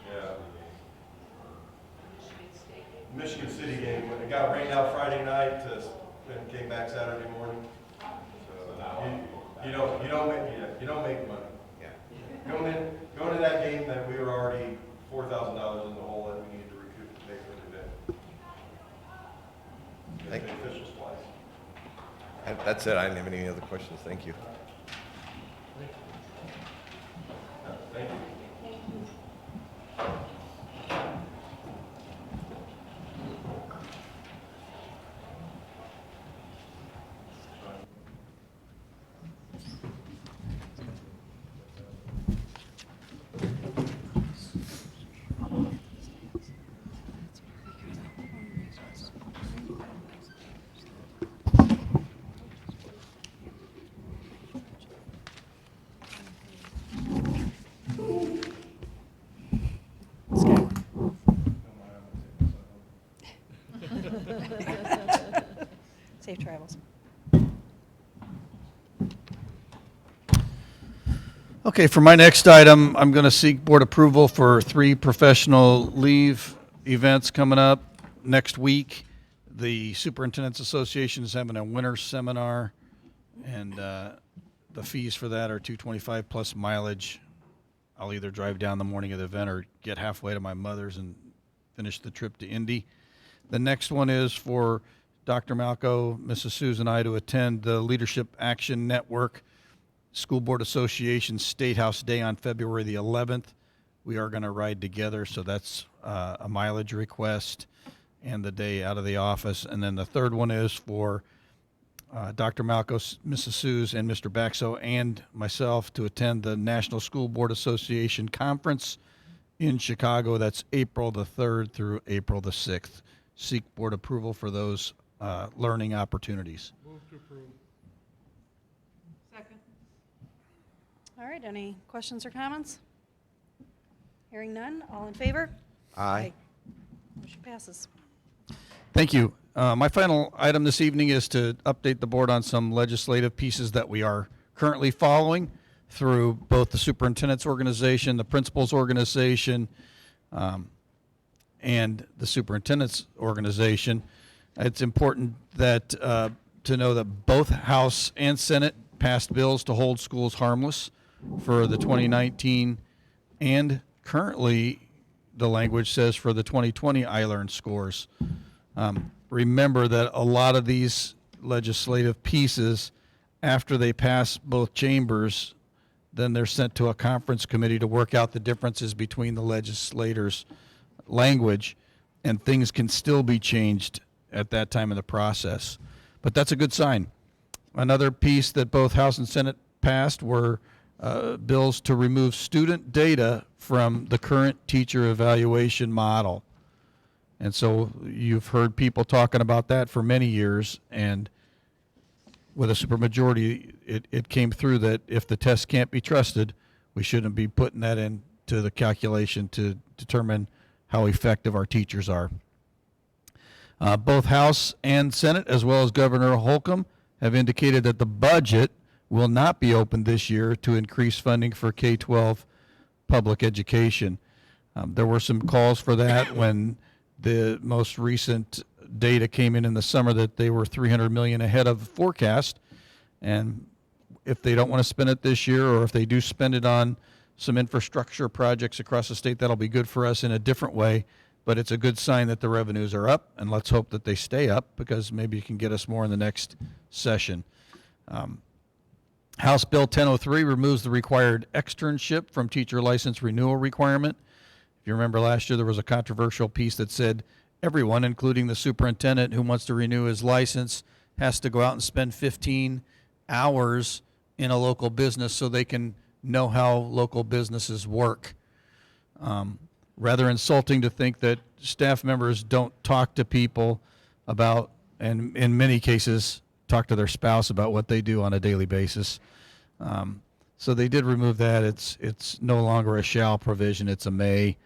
Yeah. Michigan City game, it got rained out Friday night, and came back Saturday morning. So you don't make money. Yeah. Going to that game, that we were already $4,000 in the hole that we needed to recoup to pay for the event. Thank The you. officials twice. That's it. I didn't have any other questions. Thank you. Thank you. Safe travels. Okay, for my next item, I'm going to seek board approval for 3 professional leave events coming up next week. The Superintendent's Association is having a winter seminar, and the fees for that are $225 plus mileage. I'll either drive down the morning of the event or get halfway to my mother's and finish the trip to Indy. The next one is for Dr. Malco, Mrs. Susan, and I to attend the Leadership Action Network School Board Association State House Day on February the 11th. We are going to ride together, so that's a mileage request and the day out of the office. And then the third one is for Dr. Malco, Mrs. Suze, and Mr. Baxo and myself to attend the National School Board Association Conference in Chicago. That's April the 3rd through April the 6th. Seek board approval for those learning opportunities. Second. All right, any questions or comments? Hearing none, all in favor? Aye. Motion passes. Thank you. My final item this evening is to update the board on some legislative pieces that we are currently following through both the superintendent's organization, the principal's organization, and the superintendent's organization. It's important that to know that both House and Senate passed bills to hold schools harmless for the 2019 and currently the language says for the 2020 iLearn scores. Remember that a lot of these legislative pieces, after they pass both chambers, then they're sent to a conference committee to work out the differences between the legislators' language, and things can still be changed at that time in the process. But that's a good sign. Another piece that both House and Senate passed were bills to remove student data from the current teacher evaluation model. And so you've heard people talking about that for many years, and with a supermajority, it came through that if the test can't be trusted, we shouldn't be putting that into the calculation to determine how effective our teachers are. Both House and Senate, as well as Governor Holcomb, have indicated that the budget will not be opened this year to increase funding for K-12 public education. There were some calls for that when the most recent data came in the summer that they were $300 million ahead of forecast. And if they don't want to spend it this year, or if they do spend it on some infrastructure projects across the state, that'll be good for us in a different way. But it's a good sign that the revenues are up, and let's hope that they stay up, because maybe you can get us more in the next session. House Bill 1003 removes the required externship from teacher license renewal requirement. If you remember last year, there was a controversial piece that said everyone, including the superintendent who wants to renew his license, has to go out and spend 15 hours in a local business so they can know how local businesses work. Rather insulting to think that staff members don't talk to people about, and in many cases, talk to their spouse about what they do on a daily basis. So they did remove that. It's no longer a shall provision, it's a may.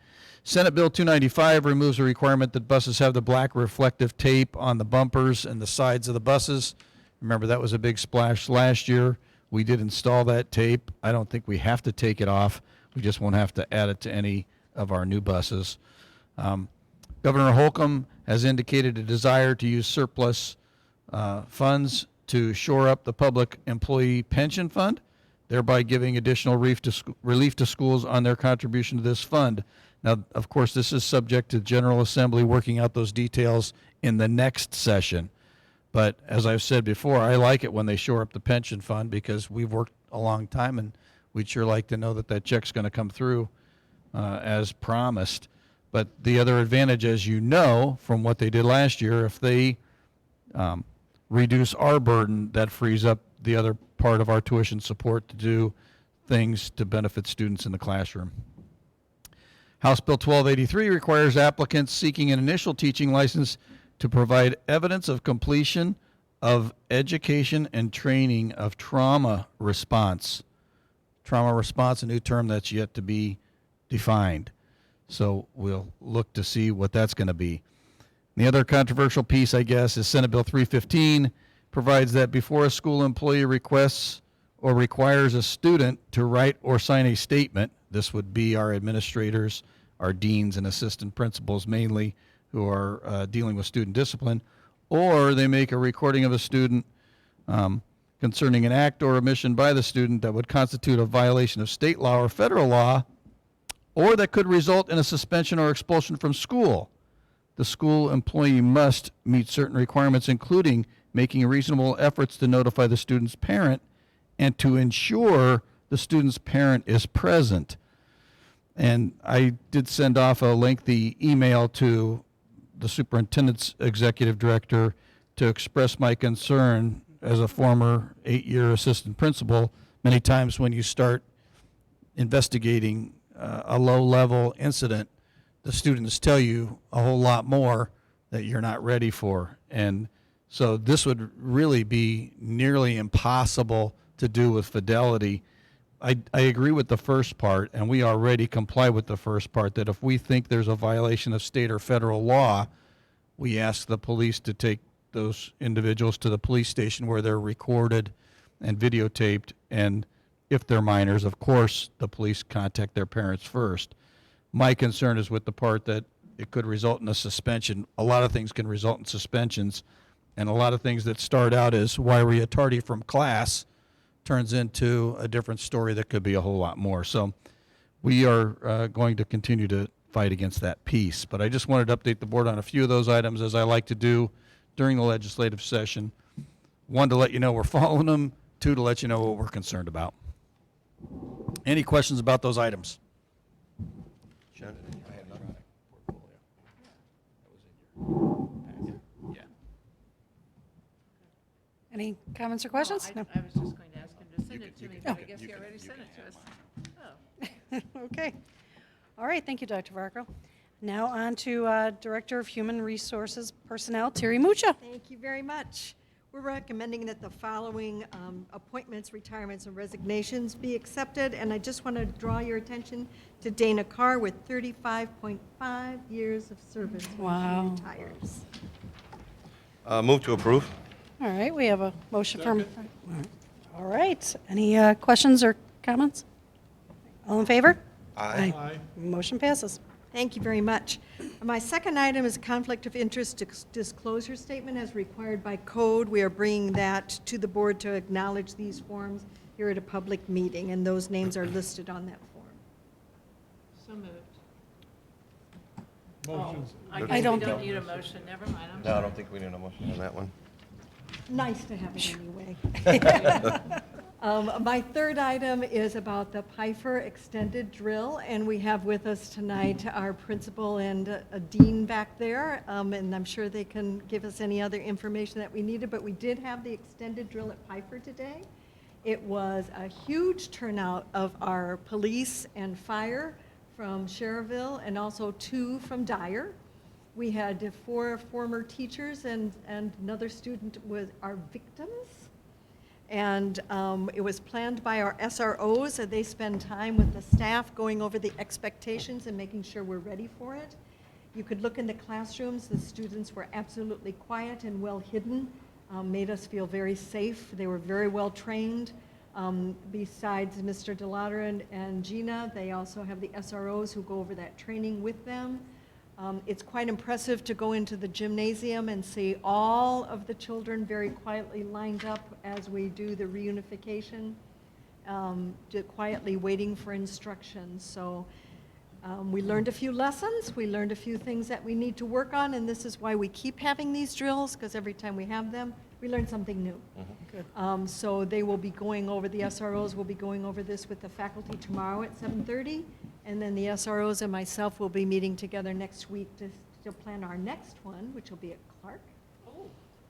Senate Bill 295 removes a requirement that buses have the black reflective tape on the bumpers and the sides of the buses. Remember, that was a big splash last year. We did install that tape. I don't think we have to take it off. We just won't have to add it to any of our new buses. Governor Holcomb has indicated a desire to use surplus funds to shore up the public employee pension fund, thereby giving additional relief to schools on their contribution to this fund. Now, of course, this is subject to General Assembly working out those details in the next session. But as I've said before, I like it when they shore up the pension fund, because we've worked a long time, and we'd sure like to know that that check's going to come through as promised. But the other advantage, as you know, from what they did last year, if they reduce our burden, that frees up the other part of our tuition support to do things to benefit students in the classroom. House Bill 1283 requires applicants seeking an initial teaching license to provide evidence of completion of education and training of trauma response. Trauma response, a new term that's yet to be defined. So we'll look to see what that's going to be. The other controversial piece, I guess, is Senate Bill 315 provides that before a school employee requests or requires a student to write or sign a statement, this would be our administrators, our deans and assistant principals mainly, who are dealing with student discipline, or they make a recording of a student concerning an act or omission by the student that would constitute a violation of state law or federal law, or that could result in a suspension or expulsion from school. The school employee must meet certain requirements, including making reasonable efforts to notify the student's parent and to ensure the student's parent is present. And I did send off a lengthy email to the superintendent's executive director to express my concern as a former 8-year assistant principal. Many times when you start investigating a low-level incident, the students tell you a whole lot more that you're not ready for. And so this would really be nearly impossible to do with fidelity. I agree with the first part, and we already comply with the first part, that if we think there's a violation of state or federal law, we ask the police to take those individuals to the police station where they're recorded and videotaped. And if they're minors, of course, the police contact their parents first. My concern is with the part that it could result in a suspension. A lot of things can result in suspensions, and a lot of things that start out as why were you tardy from class turns into a different story that could be a whole lot more. So we are going to continue to fight against that piece. But I just wanted to update the board on a few of those items, as I like to do during the legislative session. One, to let you know we're following them. Two, to let you know what we're concerned about. Any questions about those items? Jen? I had another. Any comments or questions? No. I was just going to ask him to sit mentioned it to me, but I guess he already sent it to us. Oh. Okay. All right, thank you, Dr. Varco. Now on to Director of Human Resources Personnel, Terry Mucha. Thank you very much. We're recommending that the following appointments, retirements, and resignations be accepted, and I just want to draw your attention to Dana Carr with 35.5 years of service Wow. when she retires. Move to approve. All right, we have a motion from. All right, any questions or comments? All in favor? Aye. Motion passes. Thank you very much. My second item is a conflict of interest disclosure statement as required by code. We are bringing that to the board to acknowledge these forms here at a public meeting, and those names are listed on that form. So moved. Motion's. I guess I we don't don't think- need a motion, never mind, I'm No, I sorry. don't think we need a motion on that one. Nice to have it anyway. My third item is about the Pifer Extended Drill, and we have with us tonight our principal and a dean back there, and I'm sure they can give us any other information that we needed, but we did have the extended drill at Pifer today. It was a huge turnout of our police and fire from Cherville and also 2 from Dyer. We had 4 former teachers and another student was our victims. And it was planned by our SROs, and they spend time with the staff going over the expectations and making sure we're ready for it. You could look in the classrooms, the students were absolutely quiet and well hidden, made us feel very safe. They were very well trained. Besides Mr. DeLauder and Gina, they also have the SROs who go over that training with them. It's quite impressive to go into the gymnasium and see all of the children very quietly lined up as we do the reunification, quietly waiting for instructions. So we learned a few lessons, we learned a few things that we need to work on, and this is why we keep having these drills, because every time we have them, we learn something new. So they will be going over, the SROs will be going over this with the faculty tomorrow at 7:30, and then the SROs and myself will be meeting together next week to plan our next one, which will be at Clark.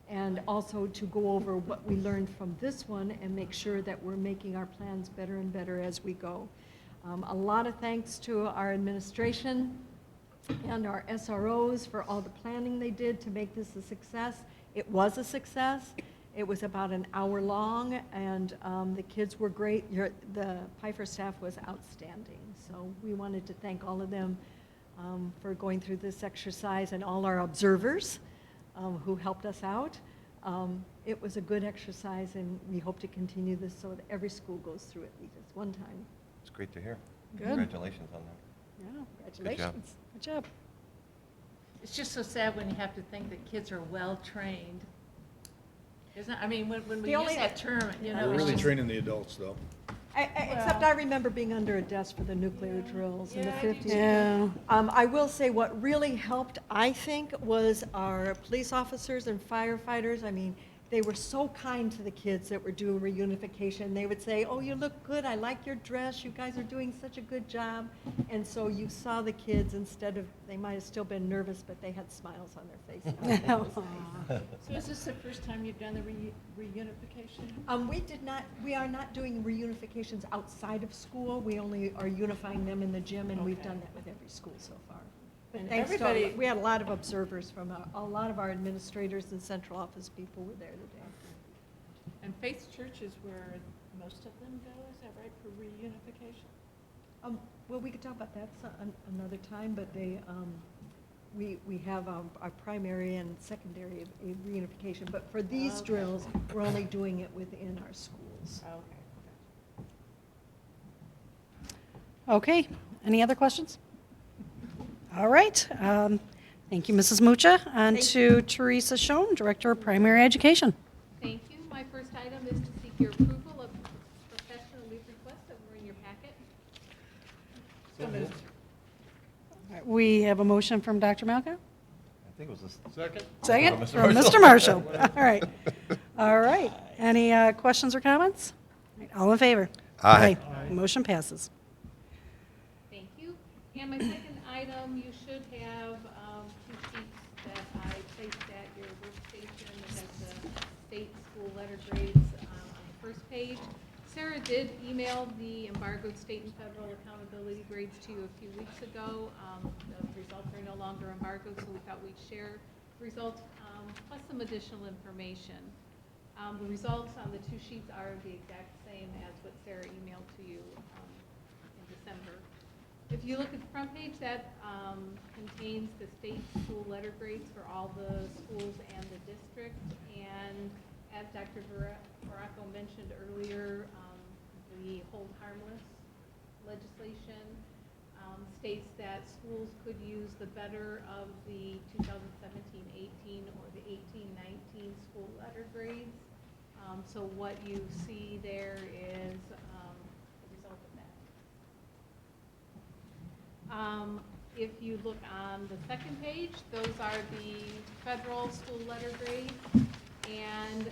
And also to go over what we learned from this one and make sure that we're making our plans better and better as we go. A lot of thanks to our administration and our SROs for all the planning they did to make this a success. It was a success. It was about an hour long, and the kids were great. The Pifer staff was outstanding. So we wanted to thank all of them for going through this exercise and all our observers who helped us out. It was a good exercise, and we hope to continue this so that every school goes through it at least one time. It's great to hear. Good. Congratulations on that. Yeah, congratulations. Good job. It's just so sad when you have to think that kids are well-trained. Isn't it? I mean, when we The use only- that term, you know, We're it's really just. training the adults, though. Except I remember being under a desk for the nuclear drills in the Yeah, I do 50s. Yeah. I will say what really helped, I think, was our police officers and firefighters. I mean, they were so kind to the kids that were doing reunification. They would say, "Oh, you look good. I like your dress. You guys are doing such a good job." And so you saw the kids, instead of, they might have still been nervous, but they had smiles on their faces. It was nice. So is this the first time you've done the reunification? We are not doing reunifications outside of school. We only are unifying them in the gym, and we've Okay. done that with every school so far. But And thanks to everybody- we had a lot of observers from, a lot of our administrators and central office people were there today. And Faith Church is where most of them go, is that right, for reunification? Well, we could talk about that another time, but we have our primary and secondary reunification. But for these Okay. drills, we're only doing it within our schools. Okay. Okay, any other questions? All right, thank you, Mrs. Mucha. On Thank to Teresa Schoen, Director of Primary Education. Thank you. My first item is to seek your approval of professional leave requests that were in your packet. So moved. All right, we have a motion from Dr. Malka. I think it was this. Second? Second, Mr. from Marshall. Mr. Marshall. All right. All right. Any questions or comments? All right, all in favor? Aye. Motion passes. Thank you. And my second item, you should have two sheets that I placed at your workstation that has the state school letter grades on the first page. Sarah did email the embargoed state and federal accountability grades to you a few weeks ago. The results are no longer embargoed, so we thought we'd share the results, plus some additional information. The results on the 2 sheets are the exact same as what Sarah emailed to you in December. If you look at the front page, that contains the state school letter grades for all the schools and the district. And as Dr. Baracco mentioned earlier, the hold harmless legislation states that schools could use the better of the 2017-18 or the 18-19 school letter grades. So what you see there is the result of that. If you look on the second page, those are the federal school letter grades, and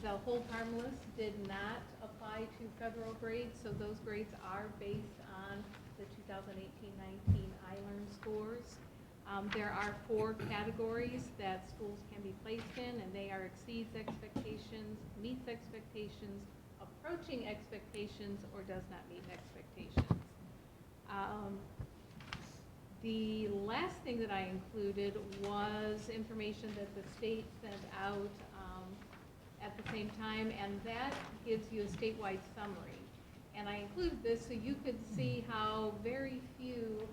the hold harmless did not apply to federal grades, so those grades are based on the 2018-19 iLearn scores. There are 4 categories that schools can be placed in, and they are exceeds expectations, meets expectations, approaching expectations, or does not meet expectations. The last thing that I included was information that the state sent out at the same time, and that gives you a statewide summary. And I included this so you could see how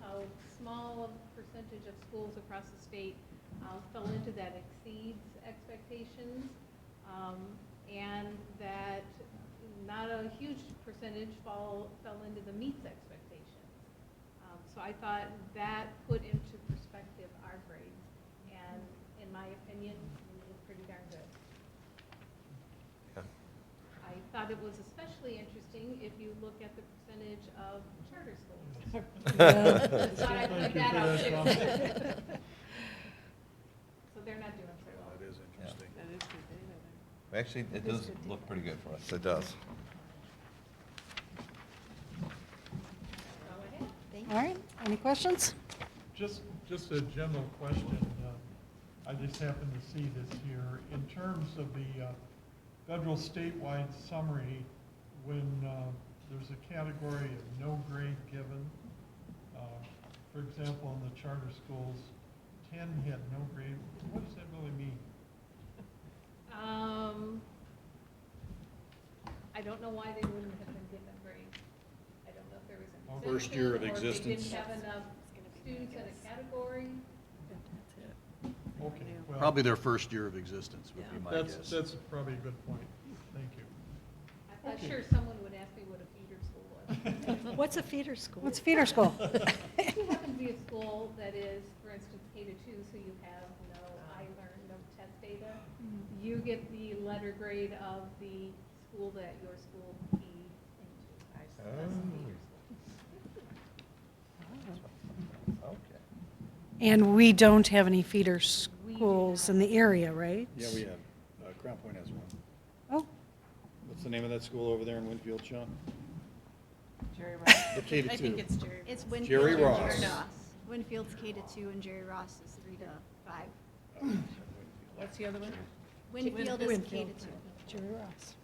how small of a percentage of schools across the state fell into that exceeds expectations, and that not a huge percentage fell into the meets expectations. So I thought that put into perspective our grades, and in my opinion, we did pretty darn good. I thought it was especially interesting if you look at the percentage of charter schools. Thought I'd put that out too. So they're not doing so well. That is interesting. That is good data there. Actually, it does look pretty good for us. It does. All right, any questions? Just a general question. I just happened to see this here. In terms of the federal statewide summary, when there's a category of no grade given, for example, in the charter schools, 10 had no grade. What does that really mean? I don't know why they wouldn't have been given grades. I don't know if there was an First year of exemption, or if they existence. didn't have enough students in a category. Okay, well, Probably their first year of existence would be my guess. that's probably a good point. Thank you. I thought Okay. sure someone would ask me what a feeder school was. What's a feeder school? What's feeder school? If you happen to be a school that is, for instance, K-2, so you have no iLearn, no test data, you get the letter grade of the school that your school feeds into. That's a feeder school. Okay. And we don't have any feeder schools in the area, right? Yeah, we have. Crown Point has one. Oh, What's the name of that school over there in Winfield, Sean? Jerry Ross. The K to 2. Jerry. It's Winfield Jerry and Ross. Jerry Ross. Winfield's K-2 and Jerry Ross is 3 to 5. What's the other one? Winfield is Winfield. K-2. Jerry Ross.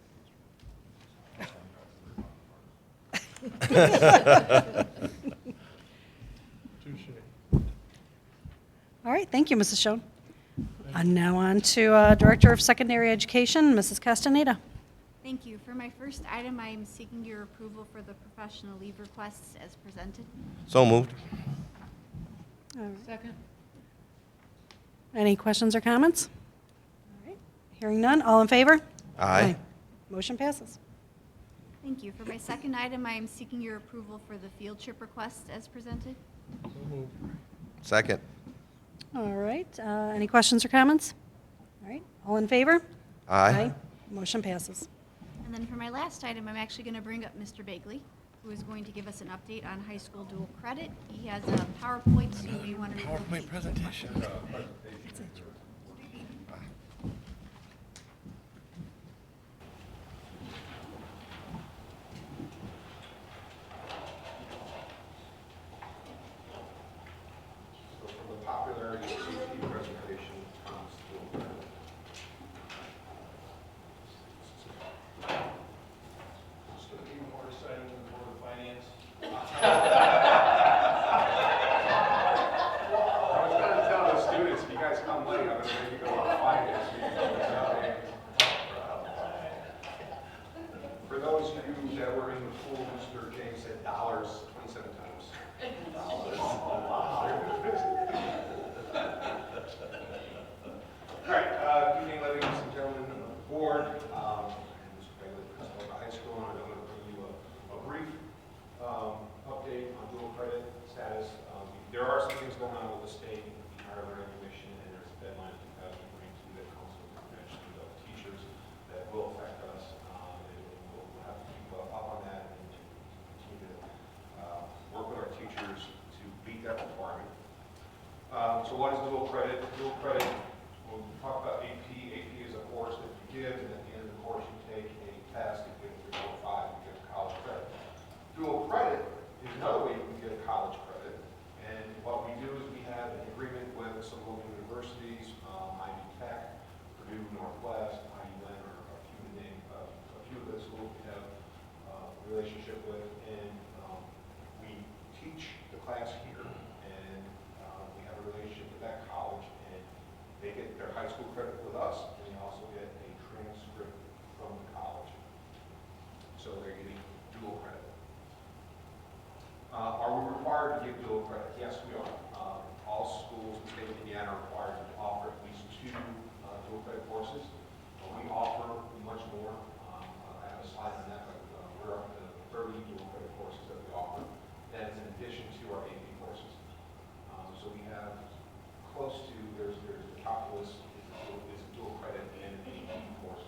Touche. All right, thank you, Mrs. Schoen. And now on to Director of Secondary Education, Mrs. Castaneda. Thank you. For my first item, I am seeking your approval for the professional leave requests as presented. So moved. Second. Any questions or comments? All right, hearing none, all in favor? Aye. Motion passes. Thank you. For my second item, I am seeking your approval for the field trip requests as presented. So moved. Second. All right, any questions or comments? All right, all in favor? Aye. Motion passes. And then for my last item, I'm actually going to bring up Mr. Bagley, who is going to give us an update on high school dual credit. He has a PowerPoint, so you may want to review. PowerPoint presentation. So for the popularity of CP presentation comes dual credit. So what is dual credit? Dual credit, when we talk about AP is a course that you give, and at the end of the course you take a test to get a 3 or 5, you get college credit. Dual credit is another way you can get a college credit, and what we do is we have an agreement with some local universities, Ivy Tech, Purdue Northwest, IUN, or a few of the schools we have a relationship with, and we teach the class here, and we have a relationship with that college, and they get their high school credit with us, and they also get a transcript from the college. So they're getting dual credit. Are we required to give dual credit? Yes, we are. All schools in the state of Indiana are required to offer at least 2 dual credit courses. We offer much more. I have a slide on that, but we're up to 30 dual credit courses that we offer. That is in addition to our AP courses. So we have close to, there's the calculus is a dual credit and an AP course.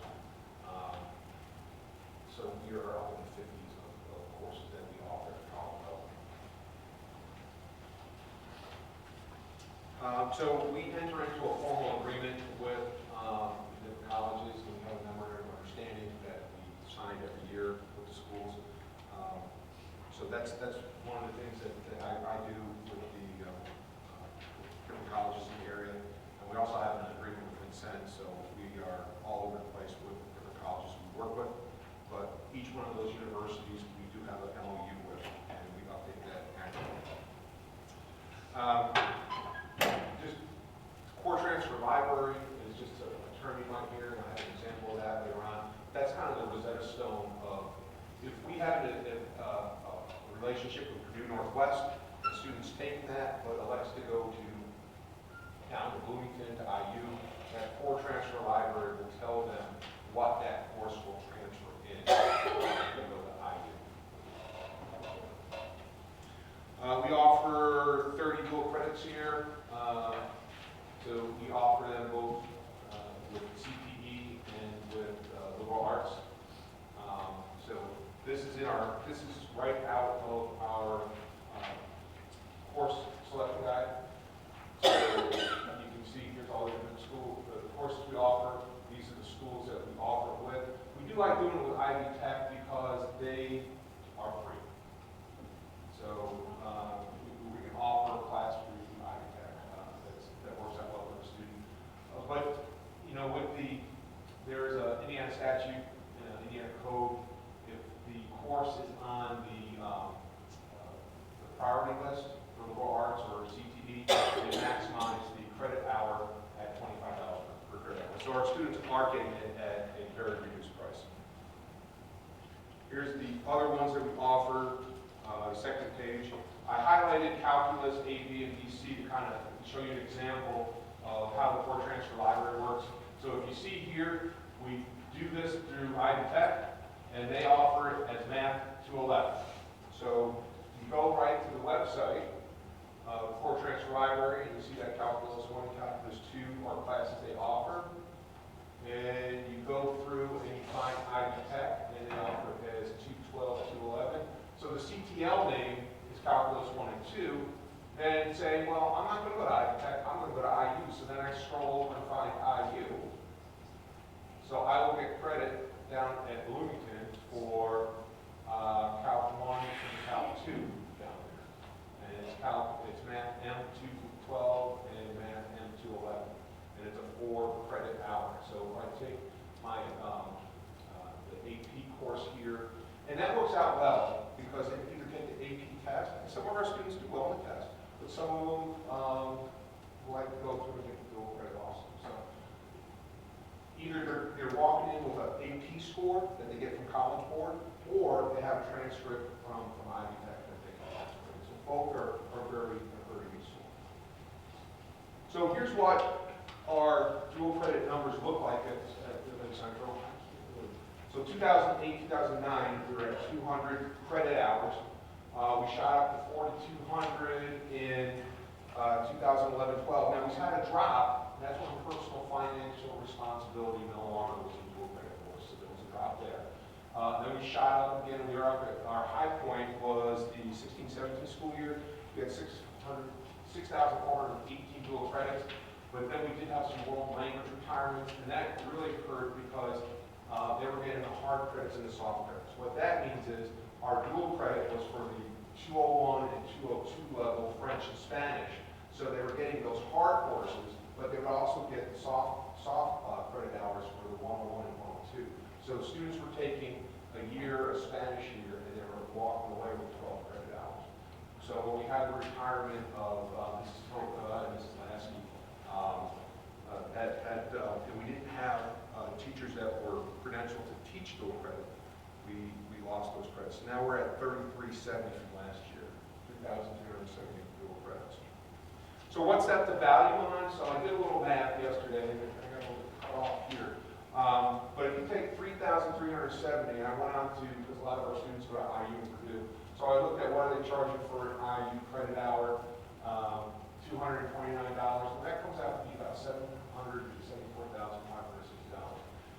So we are up in the 50s of courses that we offer at college level. So we enter into a formal agreement with the colleges, and we have a memorandum of understanding that we signed every year with the schools. So that's one of the things that I do with the different colleges in the area. And we also have an agreement with Consent, so we are all over the place with different colleges we work with. But each one of those universities we do have an MOU with, and we update that annually. Just core transfer library is just a term you might hear, and I have an example of that later on. That's kind of the Rosetta Stone of, if we have a relationship with Purdue Northwest, and students take that, but elects to go to down to Bloomington, to IU, that core transfer library will tell them what that course will transfer in to go to IU. We offer 30 dual credits here. So we offer them both with CPE and with liberal arts. So this is right out of our course selection guide. So you can see here's all the different the courses we offer. These are the schools that we offer it with. We do like doing it with Ivy Tech because they are free. So we can offer a class free through Ivy Tech. That works out well for the student. But you know, there's an Indiana statute, Indiana code. If the course is on the priority list for liberal arts or CTE, they maximize the credit hour at $25 per credit hour. So our students are getting it at a very reduced price. Here's the other ones that we offer, the second page. I highlighted calculus, AP, and DC to kind of show you an example of how the core transfer library works. So if you see here, we do this through Ivy Tech, and they offer it as Math 211. So you go right to the website of core transfer library, and you see that calculus 1 and calculus 2 are classes they offer. And you go through and you find Ivy Tech, and they offer it as 212, 211. So the CTL name is calculus 1 and 2. Then say, well, I'm not going to go to Ivy Tech, I'm going to go to IU. So then I scroll over and find IU. So I will get credit down at Bloomington for Calc 1 and Calc 2 down there. And it's Math M212 and Math M211. And it's a 4-credit hour. So I take my the AP course here, and that works out well because they either take the AP test, and some of our students do well on the test, but some of them like to go through and get the dual credit also. So either they're walking in with an AP score that they get from College Board, or they have a transcript from Ivy Tech that they can also bring. So both are very useful. So here's what our dual credit numbers look like at Central. So 2008, 2009, we were at 200 credit hours. We shot up to 4,200 in 2011-12. Now, we had a drop, and that's when personal financial responsibility no longer was a dual credit course, so there was a drop there. Then we shot up again. We were up at our high point was the 16-17 school year. We had 600 6,418 dual credits, but then we did have some world language retirements, and that really occurred because they were getting the hard credits and the soft credits. What that means is our dual credit was for the 201 and 202 level French and Spanish, so they were getting those hard courses, but they would also get the soft credit hours for the 101 and 102. So students were taking a year, a Spanish year, and they were walking away with 12 credit hours. So when we had the retirement of Mrs. Toka and Mrs. Lasky, and we didn't have teachers that were credentialed to teach dual credit, we lost those credits. Now we're at 3370 from last year, 3,270 dual credits. So what's that the value on? So I did a little math yesterday, and I got a little cut off here. But if you take 3,370, and I went on to, because a lot of our students go to IU and Purdue, so I looked at what are they charging for an IU credit hour, $229, and that comes out to be about $774,560.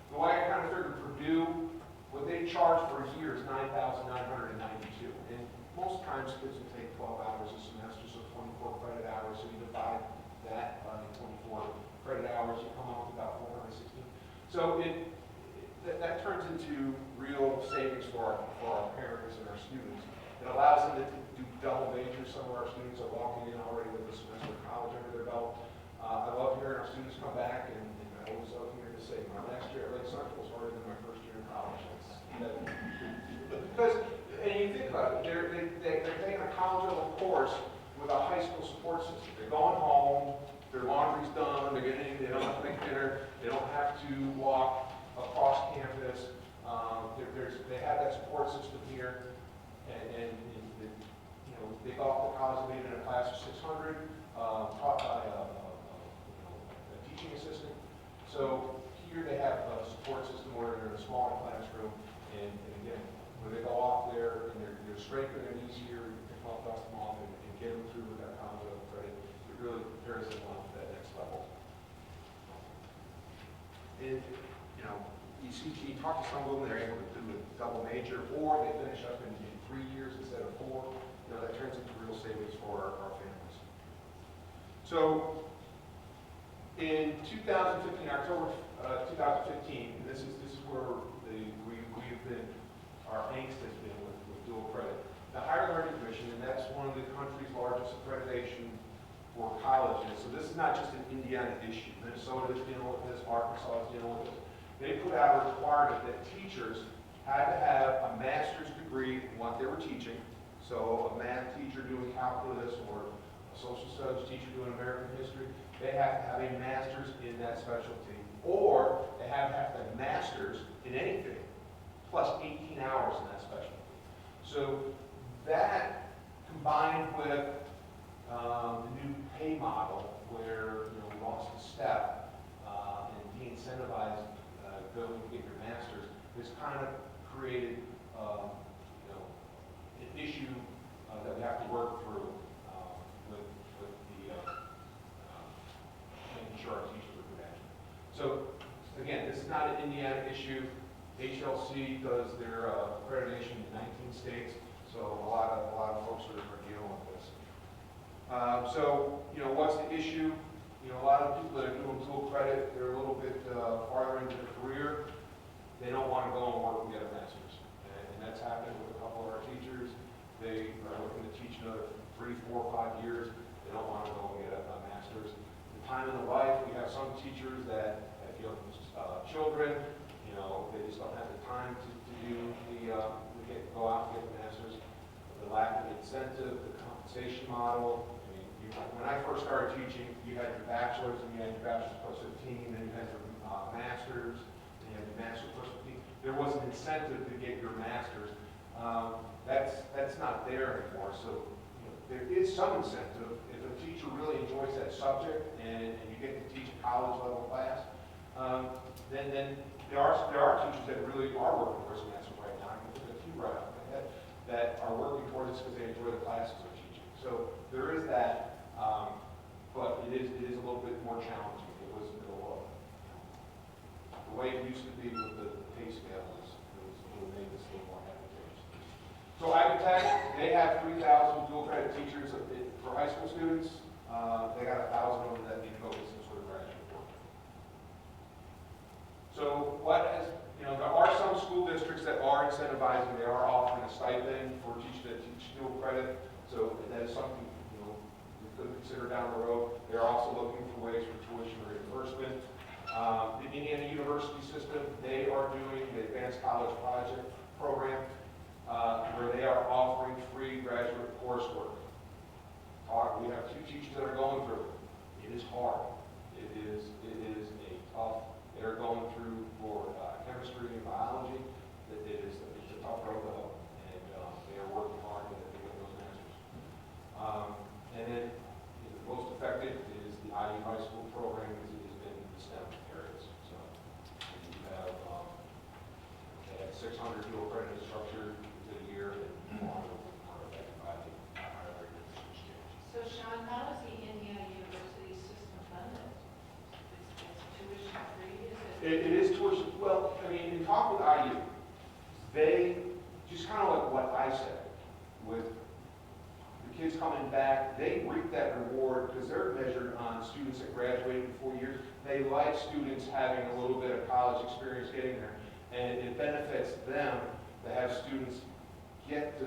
The way I kind of figured Purdue, what they charge for a year is $9,992, and most times kids will take 12 hours a semester, so 24 credit hours, so you divide that by 24 credit hours, you come up with about 416. So that turns into real savings for our parents and our students. It allows them to do double majors. Some of our students are walking in already with a semester of college under their belt. I love hearing our students come back, and I always love hearing to say, my last year at Lake Central was harder than my first year in college. Because, and you think about it, they're taking a college level course with a high school support system. They're going home, their laundry's done, they don't have to make dinner, they don't have to walk across campus. They have that support system here, and you know, they go off to college, maybe in a class of 600, taught by a teaching assistant. So here they have a support system where they're in a smaller classroom, and again, when they go off there and they're strengthening their knees here, you can help dust them off and get them through with that college level credit. It really prepares them on to that next level. And you know, you talk to some of them, they're able to do a double major, or they finish up in 3 years instead of 4. You know, that turns into real savings for our families. So in 2015, October 2015, this is where we've been, our angst has been with dual credit. The Higher Learning Commission, and that's one of the country's largest accreditation for colleges. So this is not just an Indiana issue. Minnesota is dealing with this, Arkansas is dealing with this. They put out a requirement that teachers had to have a master's degree in what they were teaching. So a math teacher doing calculus or a social studies teacher doing American history, they have to have a master's in that specialty. Or they have to have a master's in anything, plus 18 hours in that specialty. So that combined with the new pay model where we lost the step and de-incentivized go and get your master's, has kind of created an issue that we have to work through with the making sure our teachers are credentialed. So again, this is not an Indiana issue. HLC does their accreditation in 19 states, so a lot of folks are dealing with this. So what's the issue? A lot of people that are doing dual credit, they're a little bit farther into their career. They don't want to go and work and get a master's. And that's happened with a couple of our teachers. They are looking to teach another 3, 4, 5 years. They don't want to go and get a master's. The time in the life, we have some teachers that deal with children. They just don't have the time to do go out and get the master's. The lack of incentive, the compensation model. When I first started teaching, you had your bachelor's, and you had your bachelor's plus 15, then you had your master's, and you had your master's plus 15. There was an incentive to get your master's. That's not there anymore. So there is some incentive. If a teacher really enjoys that subject and you get to teach a college level class, then there are teachers that really are working towards a master's right now. I can think of a few right off my head that are working towards this because they enjoy the classes they're teaching. So there is that. But it is a little bit more challenging. It was the way it used to be with the pay scale was made this a little more advantageous. So Ivy Tech, they have 3,000 dual credit teachers for high school students. They got 1,000 of them that need to go get some sort of graduate work. So there are some school districts that are incentivizing, they are offering a stipend for teachers that teach dual credit. So that is something, we could consider down the road. They're also looking for ways for tuition reimbursement. The Indiana University system, they are doing the Advanced College Project program, where they are offering free graduate coursework. We have 2 teachers that are going through it. It is hard. It is a tough, they're going through for chemistry and biology. It's a tough road to hoe, and they are working hard to get those answers. And then the most effective is the IU High School program has been in the STEM areas. So you have they had 600 dual credit instructors a year, and more of them are affected by the higher rate of exchange. So Sean, how is the Indiana University system funded? It's tuition free, is it? It is tuition. Well, I mean, in talk with IU, they just kind of like what I said, with the kids coming back, they reap that reward because they're measured on students that graduate in 4 years. They like students having a little bit of college experience getting there, and it benefits them to have students get to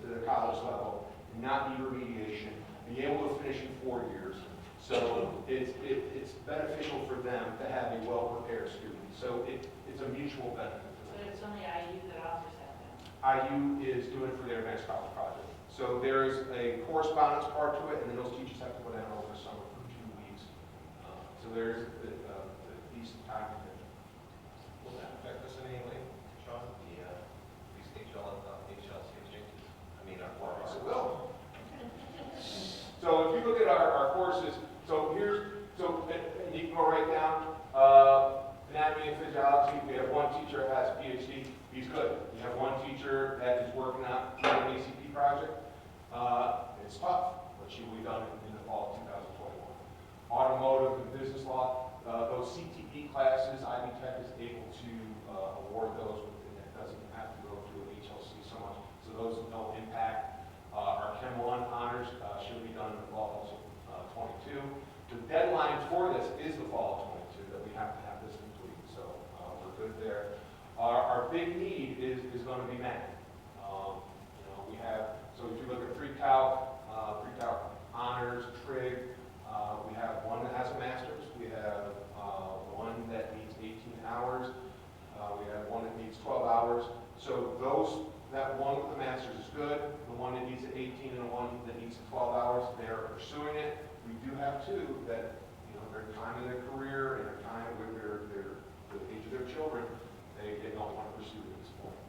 the college level, not need remediation, be able to finish in 4 years. So it's beneficial for them to have a well-prepared student. So it's a mutual benefit. But it's only IU that offers that then? IU is doing it for their Advanced College Project. So there's a correspondence part to it, and then those teachers have to go down over the summer for 2 weeks. So there's a decent time commitment. Will that affect us in any way, Sean? The HLC exchanges? I mean, our Yes, it will. So if you look at our courses, and you can go right down, anatomy and physiology, we have one teacher that has a PhD, he's good. We have one teacher that is working on an ACP project. It's tough, but she will be done in the fall of 2021. Automotive and business law, those CTE classes, IB Tech is able to award those, and it doesn't have to go through HLC so much, so those don't impact. Our Chem 1 honors should be done in the fall of 22. The deadline for this is the fall of 22, that we have to have this complete, so we're good there. Our big need is going to be math. We have, so if you look at pre-calc honors, trig, we have one that has a master's, we have one that needs 18 hours, we have one that needs 12 hours. So that one with the master's is good, the one that needs 18 and the one that needs 12 hours, they're pursuing it. We do have 2 that, their time in their career and their time with the age of their children, they don't want to pursue at this point.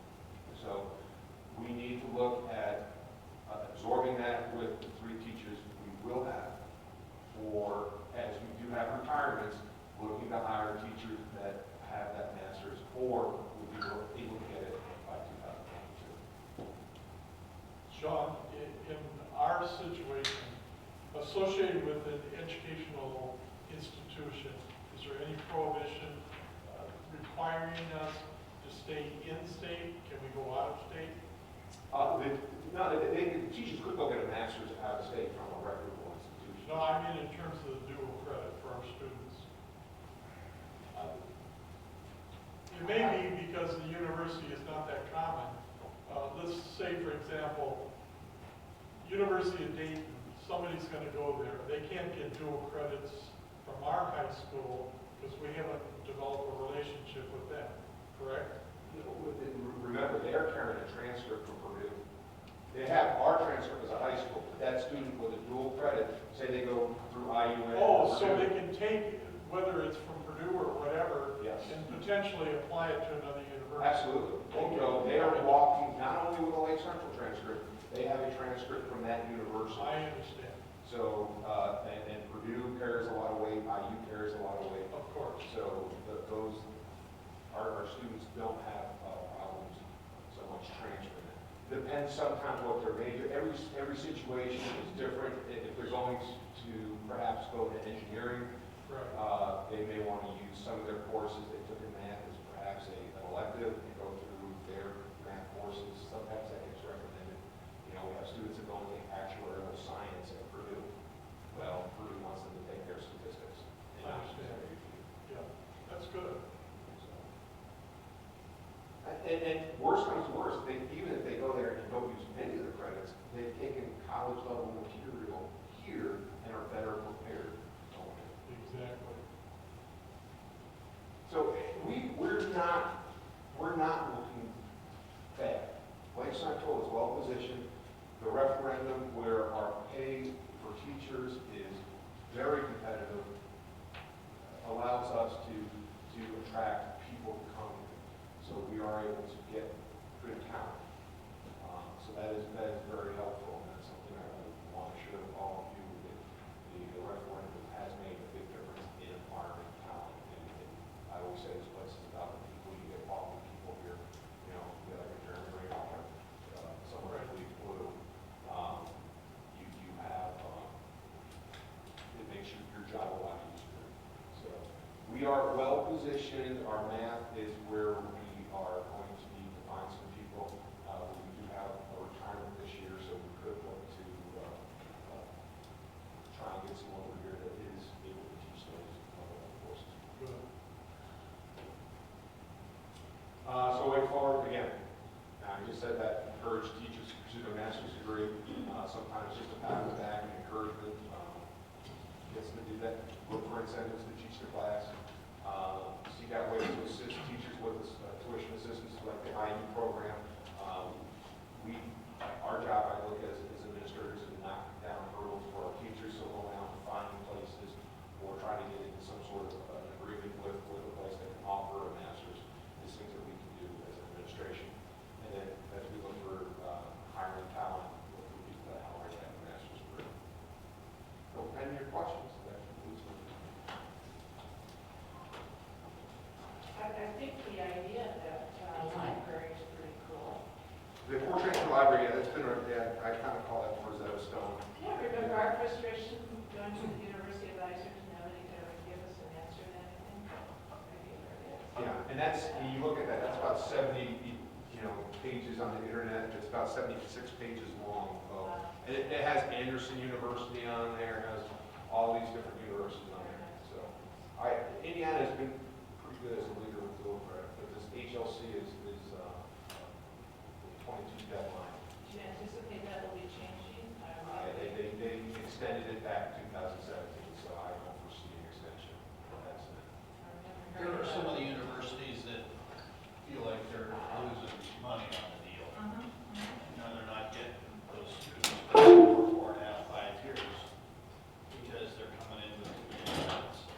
So we need to look at absorbing that with the 3 teachers we will have, or as we do have retirements, looking to hire teachers that have that master's or will be able to get it by 2022. Sean, in our situation, associated with an educational institution, is there any prohibition requiring us to stay in state? Can we go out of state? The teachers could go get a master's out of state from a reputable institution. No, I mean in terms of the dual credit for our students. It may be because the university is not that common. Let's say, for example, University of Dayton, somebody's going to go there. They can't get dual credits from our high school because we haven't developed a relationship with them, correct? Remember, they're carrying a transcript from Purdue. They have our transcript as a high school, but that student with a dual credit, say they go through IUN. Oh, so they can take, whether it's from Purdue or whatever, Yes. and potentially apply it to another university. Absolutely. They are walking not only with a Lake Central transcript, they have a transcript from that university. I understand. So, and Purdue carries a lot of weight, IU carries a lot of weight. Of course. So our students don't have problems so much transferring. Depends sometimes what their major, every situation is different. If they're going to perhaps go to engineering, Right. They may want to use some of their courses they took in math as perhaps an elective and go through their math courses. Sometimes that gets recommended. We have students that go into actuarial science at Purdue. Well, they've taken college level material here and are better prepared going in. Exactly. So we're not looking bad. Lakeside Toll is well positioned. The referendum where our pay for teachers is very competitive allows us to attract people to come in. So we are able to get good talent. So that is very helpful, and that's something I want to share with all of you. That the referendum has made a big difference in acquiring talent. And I always say this place is about the people. You get quality people here. You know, you get like a Jeremy Raynor, someone I believe blue. You have it makes your job a lot easier. So we are well positioned. Our math is where we are going to need to find some people. We do have a retirement this year, so we could look to try and get someone over here that is able to teach those courses. Good. So way forward, again, I just said that encourage teachers to pursue their master's degree. Sometimes just a pat on the back and encouragement gets them to do that. Look for incentives to teach their class. Seek out ways to assist teachers with tuition assistance like the IU program. Our job, I look at as administrators, is to knock down hurdles for our teachers, so going out and finding places or trying to get into some sort of an agreement with a place that can offer a master's is things that we can do as an administration. And then as we look for hiring talent, look for people that already have a master's degree. So, any of your questions? That concludes my I think the idea that library is pretty cool. The Fort Transfer Library, that's been, I kind of call that Rosetta Stone. Yeah, remember our frustration going to the University of Iser to nobody could ever give us an answer to anything? Yeah, and that's, when you look at that, that's about 70, pages on the internet. It's about 76 pages long. And it has Anderson University on there, it has all these different universities on there. So, Indiana has been pretty good as a leader with dual credit, but this HLC is 22 deadline. Do you anticipate that will be changing? They extended it back to 2017, so I don't foresee an extension. That's it. There are some of the universities that feel like they're losing money on the deal. They're not getting those students for 4.5, 5 years because they're coming in with too many credits.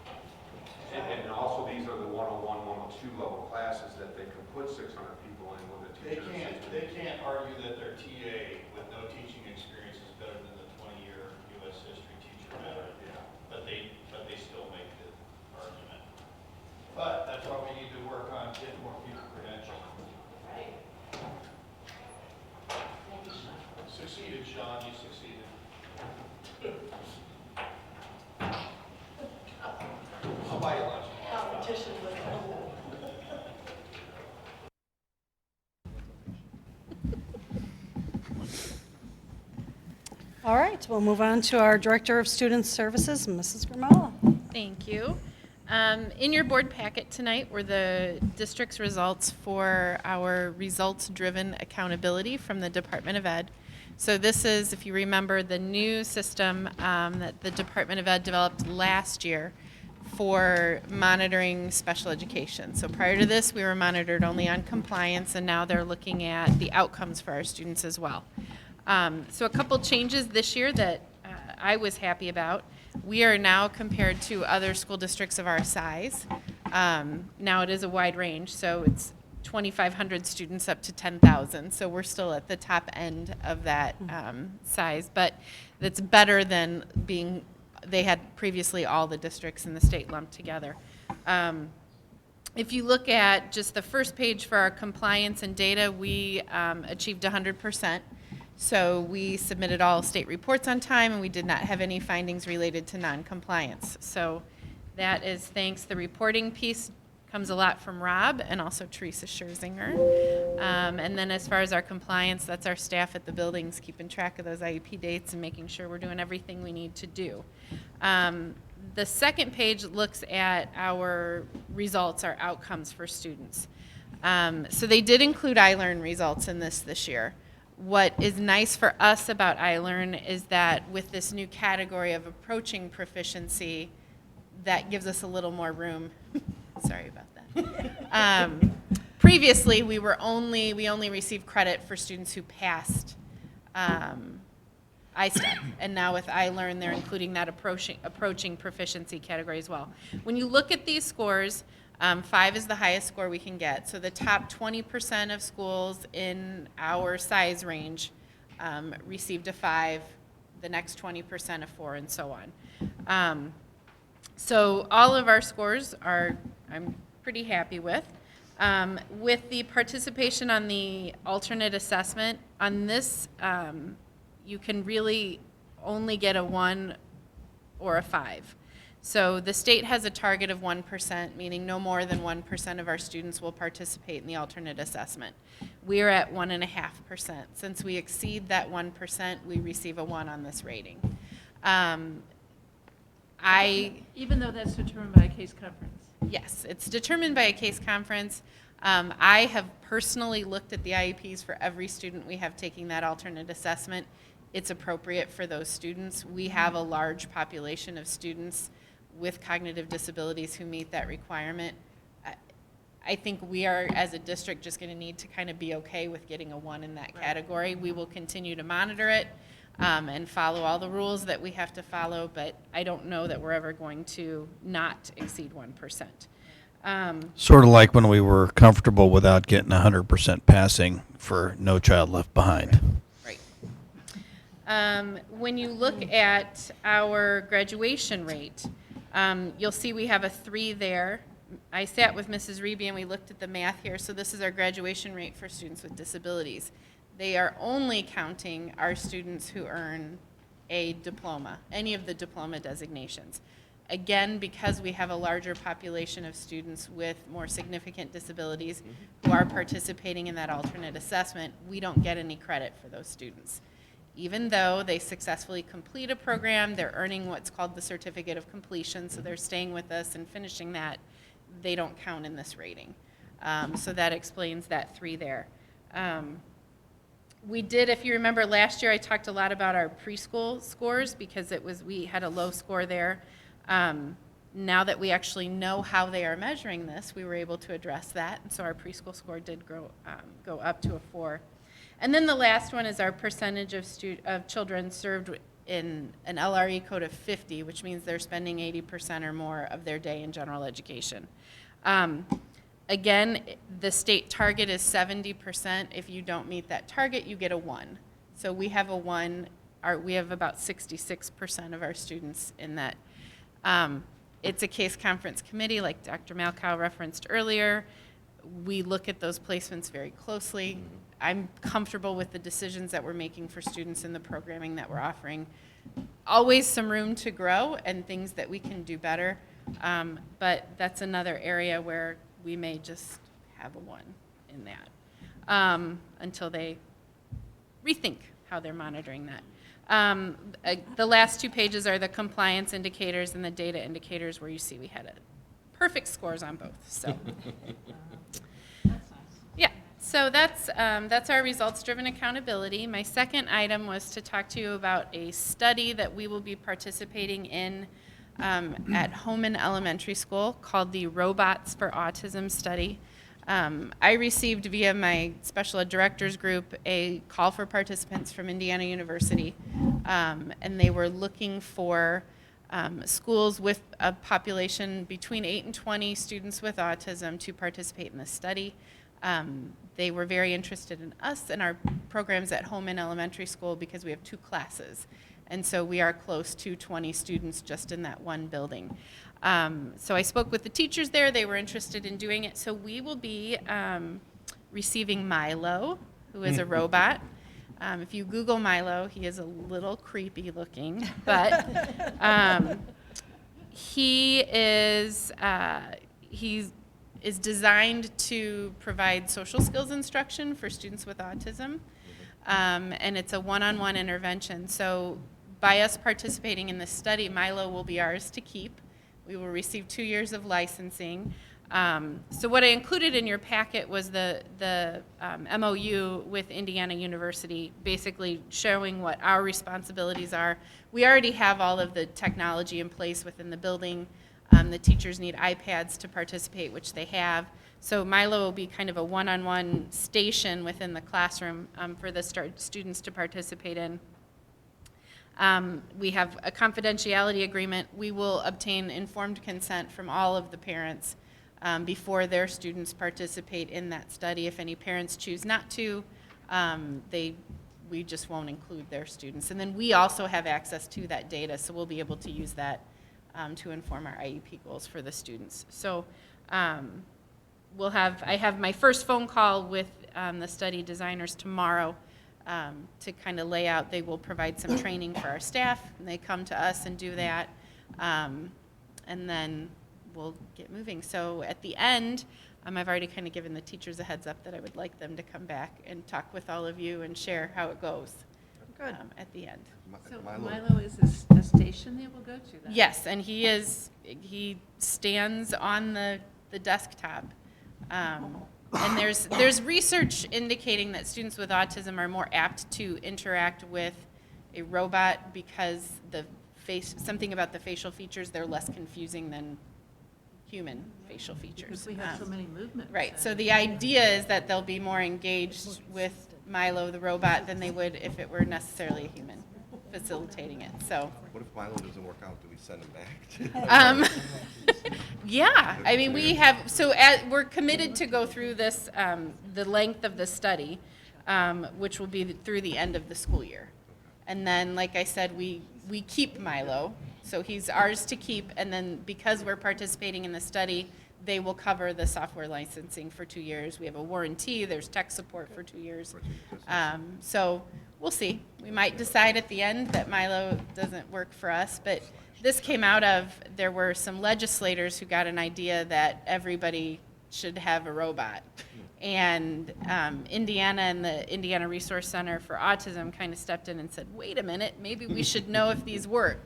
And also, these are the 101, 102 level classes that they can put 600 people in with a teacher. They can't argue that their TA with no teaching experience is better than the 20-year U.S. history teacher better. Yeah. But they still make the argument. But that's why we need to work on getting more people credentialed. Right. Succeeded, Sean, you succeeded. I'll buy you lunch tomorrow. Competition with All right, we'll move on to our Director of Student Services, Mrs. Grimala. Thank you. In your board packet tonight were the district's results for our results-driven accountability from the Department of Ed. So this is, if you remember, the new system that the Department of Ed developed last year for monitoring special education. So prior to this, we were monitored only on compliance, and now they're looking at the outcomes for our students as well. So a couple changes this year that I was happy about. We are now compared to other school districts of our size. Now it is a wide range, so it's 2,500 students up to 10,000. So we're still at the top end of that size, but that's better than being, they had previously all the districts in the state lumped together. If you look at just the first page for our compliance and data, we achieved 100%. So we submitted all state reports on time, and we did not have any findings related to non-compliance. So that is thanks. The reporting piece comes a lot from Rob and also Teresa Scherzinger. And then as far as our compliance, that's our staff at the buildings keeping track of those IEP dates and making sure we're doing everything we need to do. The second page looks at our results, our outcomes for students. So they did include iLearn results in this year. What is nice for us about iLearn is that with this new category of approaching proficiency, that gives us a little more room. Sorry about that. Previously, we only received credit for students who passed ISTEP, and now with iLearn, they're including that approaching proficiency category as well. When you look at these scores, 5 is the highest score we can get. So the top 20% of schools in our size range received a 5, the next 20% a 4, and so on. So all of our scores I'm pretty happy with. With the participation on the alternate assessment, on this, you can really only get a 1 or a 5. So the state has a target of 1%, meaning no more than 1% of our students will participate in the alternate assessment. We're at 1.5%. Since we exceed that 1%, we receive a 1 on this rating. Even though that's determined by a case conference? Yes, it's determined by a case conference. I have personally looked at the IEPs for every student we have taking that alternate assessment. It's appropriate for those students. We have a large population of students with cognitive disabilities who meet that requirement. I think we are, as a district, just going to need to kind of be okay with getting a 1 in that category. We will continue to monitor it and follow all the rules that we have to follow, but I don't know that we're ever going to not exceed 1%. Sort of like when we were comfortable without getting 100% passing for No Child Left Behind. Right. When you look at our graduation rate, you'll see we have a 3 there. I sat with Mrs. Reby and we looked at the math here. So this is our graduation rate for students with disabilities. They are only counting our students who earn a diploma, any of the diploma designations. Again, because we have a larger population of students with more significant disabilities who are participating in that alternate assessment, we don't get any credit for those students. Even though they successfully complete a program, they're earning what's called the certificate of completion, so they're staying with us and finishing that, they don't count in this rating. So that explains that 3 there. We did, if you remember last year, I talked a lot about our preschool scores because we had a low score there. Now that we actually know how they are measuring this, we were able to address that, and so our preschool score did go up to a 4. And then the last one is our percentage of children served in an LRE code of 50, which means they're spending 80% or more of their day in general education. Again, the state target is 70%. If you don't meet that target, you get a 1. So we have a 1. We have about 66% of our students in that. It's a case conference committee, like Dr. Malkow referenced earlier. We look at those placements very closely. I'm comfortable with the decisions that we're making for students in the programming that we're offering. Always some room to grow and things that we can do better, but that's another area where we may just have a 1 in that until they rethink how they're monitoring that. The last 2 pages are the compliance indicators and the data indicators where you see we had perfect scores on both. So. Yeah, so that's our results-driven accountability. My second item was to talk to you about a study that we will be participating in at Homan Elementary School called the Robots for Autism Study. I received via my special ed directors group a call for participants from Indiana University, and they were looking for schools with a population between 8 and 20 students with autism to participate in this study. They were very interested in us and our programs at Homan Elementary School because we have 2 classes. And so we are close to 20 students just in that one building. So I spoke with the teachers there. They were interested in doing it. So we will be receiving Milo, who is a robot. If you Google Milo, he is a little creepy looking, but he is designed to provide social skills instruction for students with autism, and it's a one-on-one intervention. So by us participating in this study, Milo will be ours to keep. We will receive 2 years of licensing. So what I included in your packet was the MOU with Indiana University, basically showing what our responsibilities are. We already have all of the technology in place within the building. The teachers need iPads to participate, which they have. So Milo will be kind of a one-on-one station within the classroom for the students to participate in. We have a confidentiality agreement. We will obtain informed consent from all of the parents before their students participate in that study. If any parents choose not to, we just won't include their students. And then we also have access to that data, so we'll be able to use that to inform our IEP goals for the students. So I have my first phone call with the study designers tomorrow to kind of lay out. They will provide some training for our staff, and they come to us and do that. And then we'll get moving. So at the end, I've already kind of given the teachers a heads up that I would like them to come back and talk with all of you and share how it goes at the end. So Milo is a station they will go to then? Yes, and he stands on the desktop. And there's research indicating that students with autism are more apt to interact with a robot because something about the facial features, they're less confusing than human facial features. Because we have so many movements. Right, so the idea is that they'll be more engaged with Milo, the robot, than they would if it were necessarily a human facilitating it, so. What if Milo doesn't work out? Do we send him back? Yeah, I mean, we're committed to go through this, the length of the study, which will be through the end of the school year. And then, like I said, we keep Milo, so he's ours to keep, and then because we're participating in the study, they will cover the software licensing for 2 years. We have a warranty, there's tech support for 2 years. So we'll see. We might decide at the end that Milo doesn't work for us, but this came out of, there were some legislators who got an idea that everybody should have a robot. And Indiana and the Indiana Resource Center for Autism kind of stepped in and said, wait a minute, maybe we should know if these work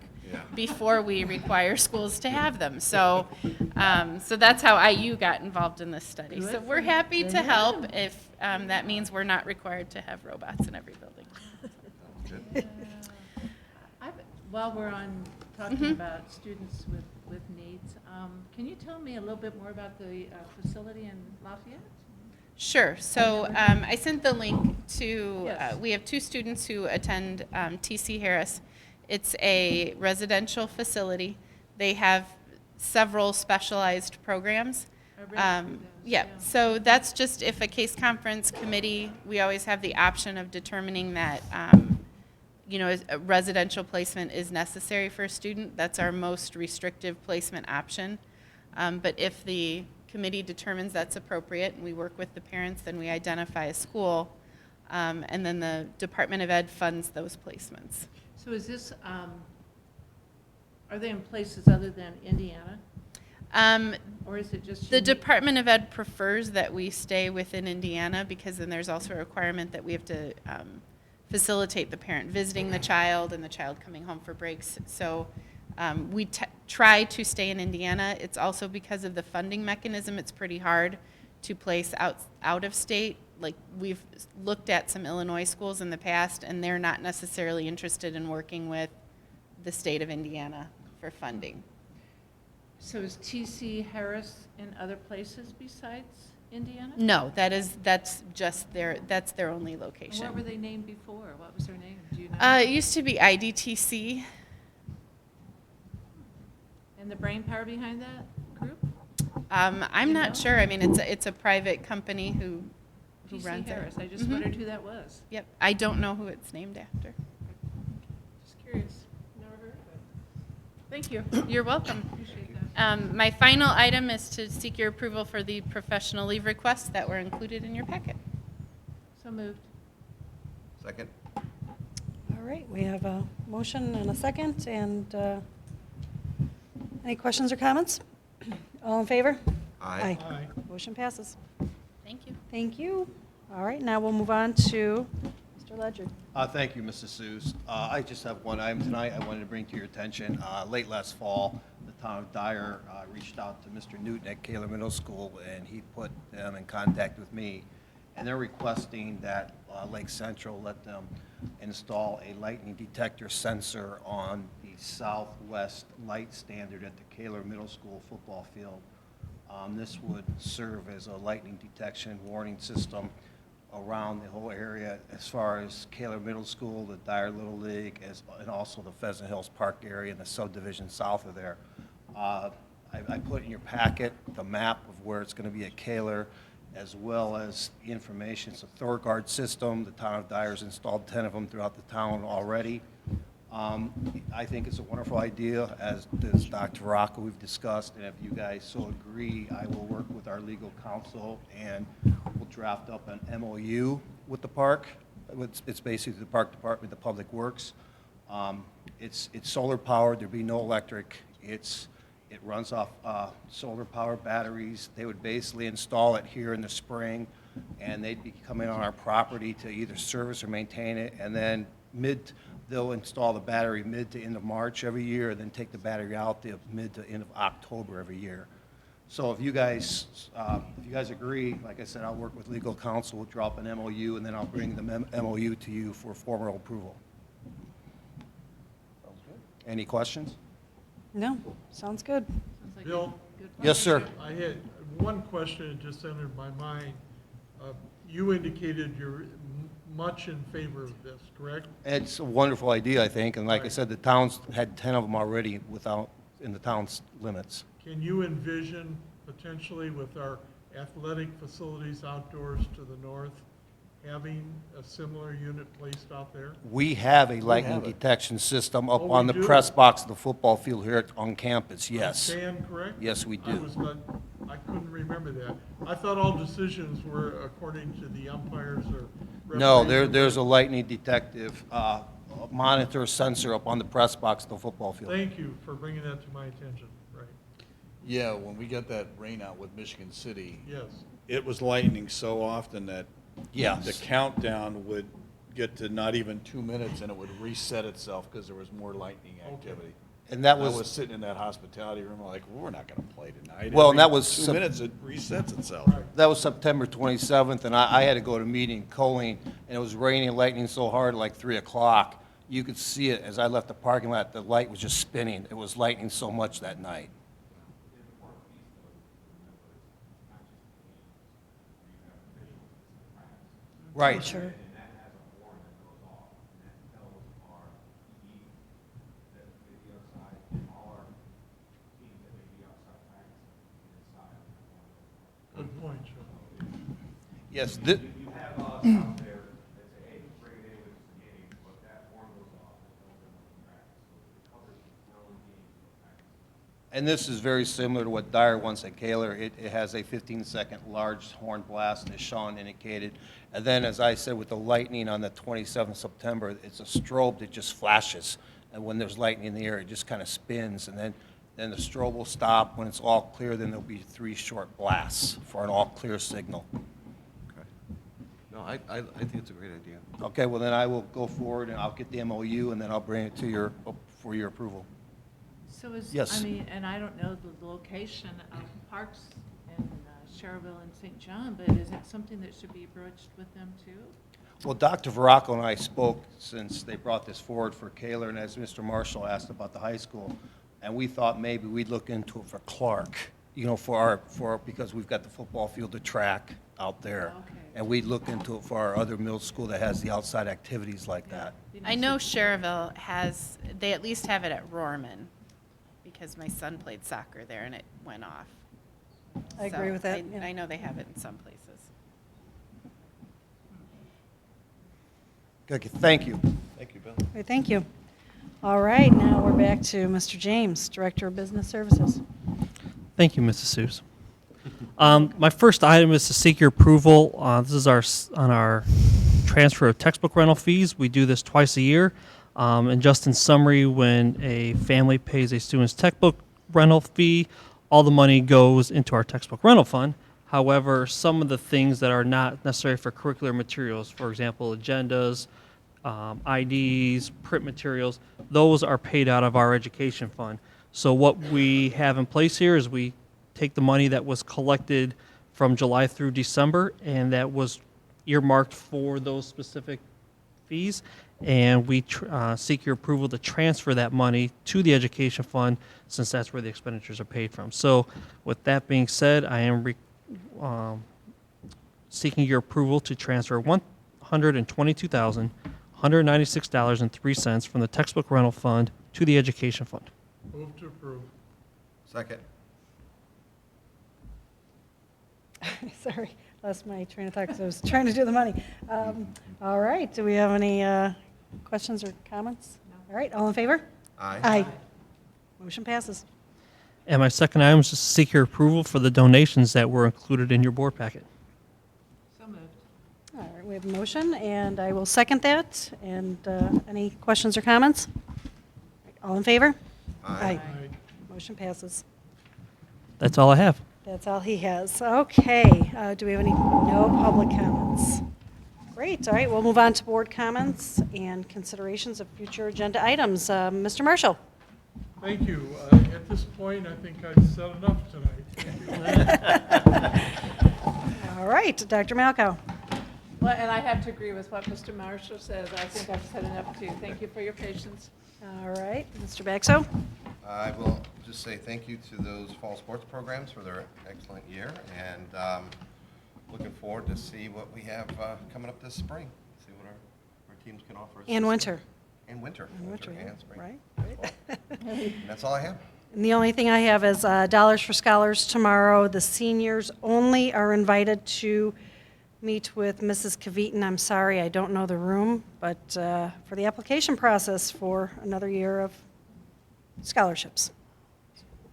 before we require schools to have them. So that's how IU got involved in this study. So we're happy to help if that means we're not required to have robots in every building. While we're on talking about students with needs, can you tell me a little bit more about the facility in Lafayette? Sure. So I sent the link to, Yes. we have 2 students who attend TC Harris. It's a residential facility. They have several specialized programs. I read through those, Yeah, so that's just if a case conference committee, we always have the option of determining that, a residential placement is necessary for a student. That's our most restrictive placement option. But if the committee determines that's appropriate and we work with the parents, then we identify a school, and then the Department of Ed funds those placements. So is this, are they in places other than Indiana? Or is it just? The Department of Ed prefers that we stay within Indiana because then there's also a requirement that we have to facilitate the parent visiting the child and the child coming home for breaks. So we try to stay in Indiana. It's also because of the funding mechanism, it's pretty hard to place out of state. Like we've looked at some Illinois schools in the past and they're not necessarily interested in working with the state of Indiana for funding. So is TC Harris in other places besides Indiana? No, that's their only location. And what were they named before? What was their name? Do you know? It used to be IDTC. And the brain power behind that group? I'm not sure. I mean, it's a private company who TC runs Harris. it. I just wondered who that was. Yep. I don't know who it's named after. Just curious. Never heard of it. Thank you. You're welcome. Appreciate that. My final item is to seek your approval for the professional leave requests that were included in your packet. So moved. Second? All right, we have a motion and a second, and any questions or comments? All in favor? Aye. Motion passes. Thank you. Thank you. All right, now we'll move on to Mr. Ledger. Thank you, Mrs. Seuss. I just have one item tonight I wanted to bring to your attention. Late last fall, the town of Dyer reached out to Mr. Newton at Kaler Middle School, and he put them in contact with me. And they're requesting that Lake Central let them install a lightning detector sensor on the southwest light standard at the Kaler Middle School football field. This would serve as a lightning detection warning system around the whole area as far as Kaler Middle School, the Dyer Little League, and also the Pheasant Hills Park area and the subdivision south of there. I put in your packet the map of where it's going to be at Kaler, as well as the information. It's a ThorGuard system. The town of Dyer's installed 10 of them throughout the town already. I think it's a wonderful idea, as does Dr. Rocco, we've discussed, and if you guys so agree, I will work with our legal counsel and we'll draft up an MOU with the park. It's basically the park department, the public works. It's solar powered, there'd be no electric. It runs off solar powered batteries. They would basically install it here in the spring, and they'd be coming on our property to either service or maintain it, and then they'll install the battery mid to end of March every year, and then take the battery out the mid to end of October every year. So if you guys agree, like I said, I'll work with legal counsel, we'll drop an MOU, and then I'll bring the MOU to you for formal approval. Any questions? No, sounds good. Bill? Yes, sir. I had one question that just entered my mind. You indicated you're much in favor of this, correct? It's a wonderful idea, I think, and like I said, the town's had 10 of them already in the town's limits. Can you envision potentially with our athletic facilities outdoors to the north, having a similar unit placed out there? We have a lightning detection system up Oh, on we the do? press box of the football field here on campus, yes. I stand correct? Yes, we do. I couldn't remember that. I thought all decisions were according to the umpires or No, referees. there's a lightning detective monitor sensor up on the press box of the football field. Thank you for bringing that to my attention, right. Yeah, when we got that rain out with Michigan City. Yes. It was lightning so often that Yes. the countdown would get to not even 2 minutes and it would reset itself because there was more lightning activity. And that I was- was sitting in that hospitality room like, well, we're not going to play tonight. Well, and Every that was 2 Sep- minutes it resets itself. That was September 27th, and I had to go to a meeting in Colleen, and it was raining and lightning so hard, like 3 o'clock. You could see it as I left the parking lot, the light was just spinning. It was lightning so much that night. Right. Sure. Good point, Sean. Yes. You have us out there that say, hey, bring it in with the game, but that horn goes off, it tells them what the practice, so it covers the early games of practice. And this is very similar to what Dyer wants at Kaler. It has a 15-second large horn blast, as Sean indicated. And then, as I said, with the lightning on the 27th of September, it's a strobe that just flashes. And when there's lightning in the air, it just kind of spins. And then the strobe will stop. When it's all clear, then there'll be 3 short blasts for an all-clear signal. No, I think it's a great idea. Okay, well, then I will go forward, and I'll get the MOU, and then I'll bring it to for your approval. So Yes. I mean, and I don't know the location of parks in Cherville and St. John, but is it something that should be broached with them too? Well, Dr. Veracco and I spoke since they brought this forward for Kaler, and as Mr. Marshall asked about the high school, and we thought maybe we'd look into it for Clark, you know, because we've got the football field, the track out there. Okay. And we'd look into it for our other middle school that has the outside activities like that. I know Cherville they at least have it at Rorman, because my son played soccer there and it went off. I agree with that, I yeah. know they have it in some places. Okay, thank you. Thank you, Bill. Okay, thank you. All right, now we're back to Mr. James, Director of Business Services. Thank you, Mrs. Seuss. My first item is to seek your approval. This is on our transfer of textbook rental fees. We do this twice a year. And just in summary, when a family pays a student's textbook rental fee, all the money goes into our textbook rental fund. However, some of the things that are not necessary for curricular materials, for example, agendas, IDs, print materials, those are paid out of our education fund. So what we have in place here is we take the money that was collected from July through December, and that was earmarked for those specific fees, and we seek your approval to transfer that money to the education fund, since that's where the expenditures are paid from. So with that being said, I am seeking your approval to transfer $122,196.03 from the textbook rental fund to the education fund. Move to approve. Second. Sorry, lost my train of thought because I was trying to do the money. All right, do we have any questions or comments? All right, all in favor? Aye. Aye. Motion passes. And my second item is to seek your approval for the donations that were included in your board packet. So moved. All right, we have a motion, and I will second that. And any questions or comments? All in favor? Aye. Motion passes. That's all I have. That's all he has. Okay, do we have any, no public comments? Great, all right, we'll move on to board comments and considerations of future agenda items. Mr. Marshall? Thank you. At this point, I think I've said enough tonight. Thank you. All right, Dr. Malkow? Well, and I have to agree with what Mr. Marshall says. I think I've said enough too. Thank you for your patience. All right, Mr. Baxo? I will just say thank you to those fall sports programs for their excellent year, and looking forward to see what we have coming up this spring, see what our teams can offer us. And this winter. spring. And winter. And winter, yeah. and spring. Right, And that's all I have. And the only thing I have is Dollars for Scholars tomorrow. The seniors only are invited to meet with Mrs. Kavitan. I'm sorry, I don't know the room, but for the application process for another year of scholarships.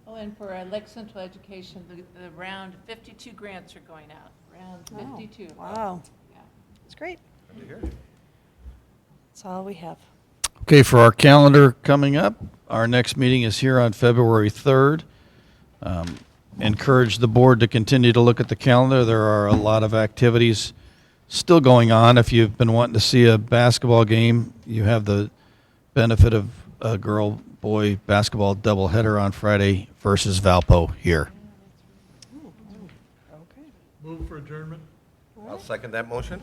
Oh, and for Lake Central Education, the round 52 grants are going out. Round 52. Wow. Yeah. That's great. Good to hear. That's all we have. Okay, for our calendar coming up, our next meeting is here on February 3rd. Encourage the board to continue to look at the calendar. There are a lot of activities still going on. If you've been wanting to see a basketball game, you have the benefit of a girl-boy basketball doubleheader on Friday versus Valpo here. Move for adjournment. I'll second that motion.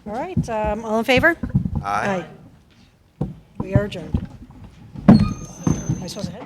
All right, all in favor? Aye. We are adjourned. Am I supposed to hit?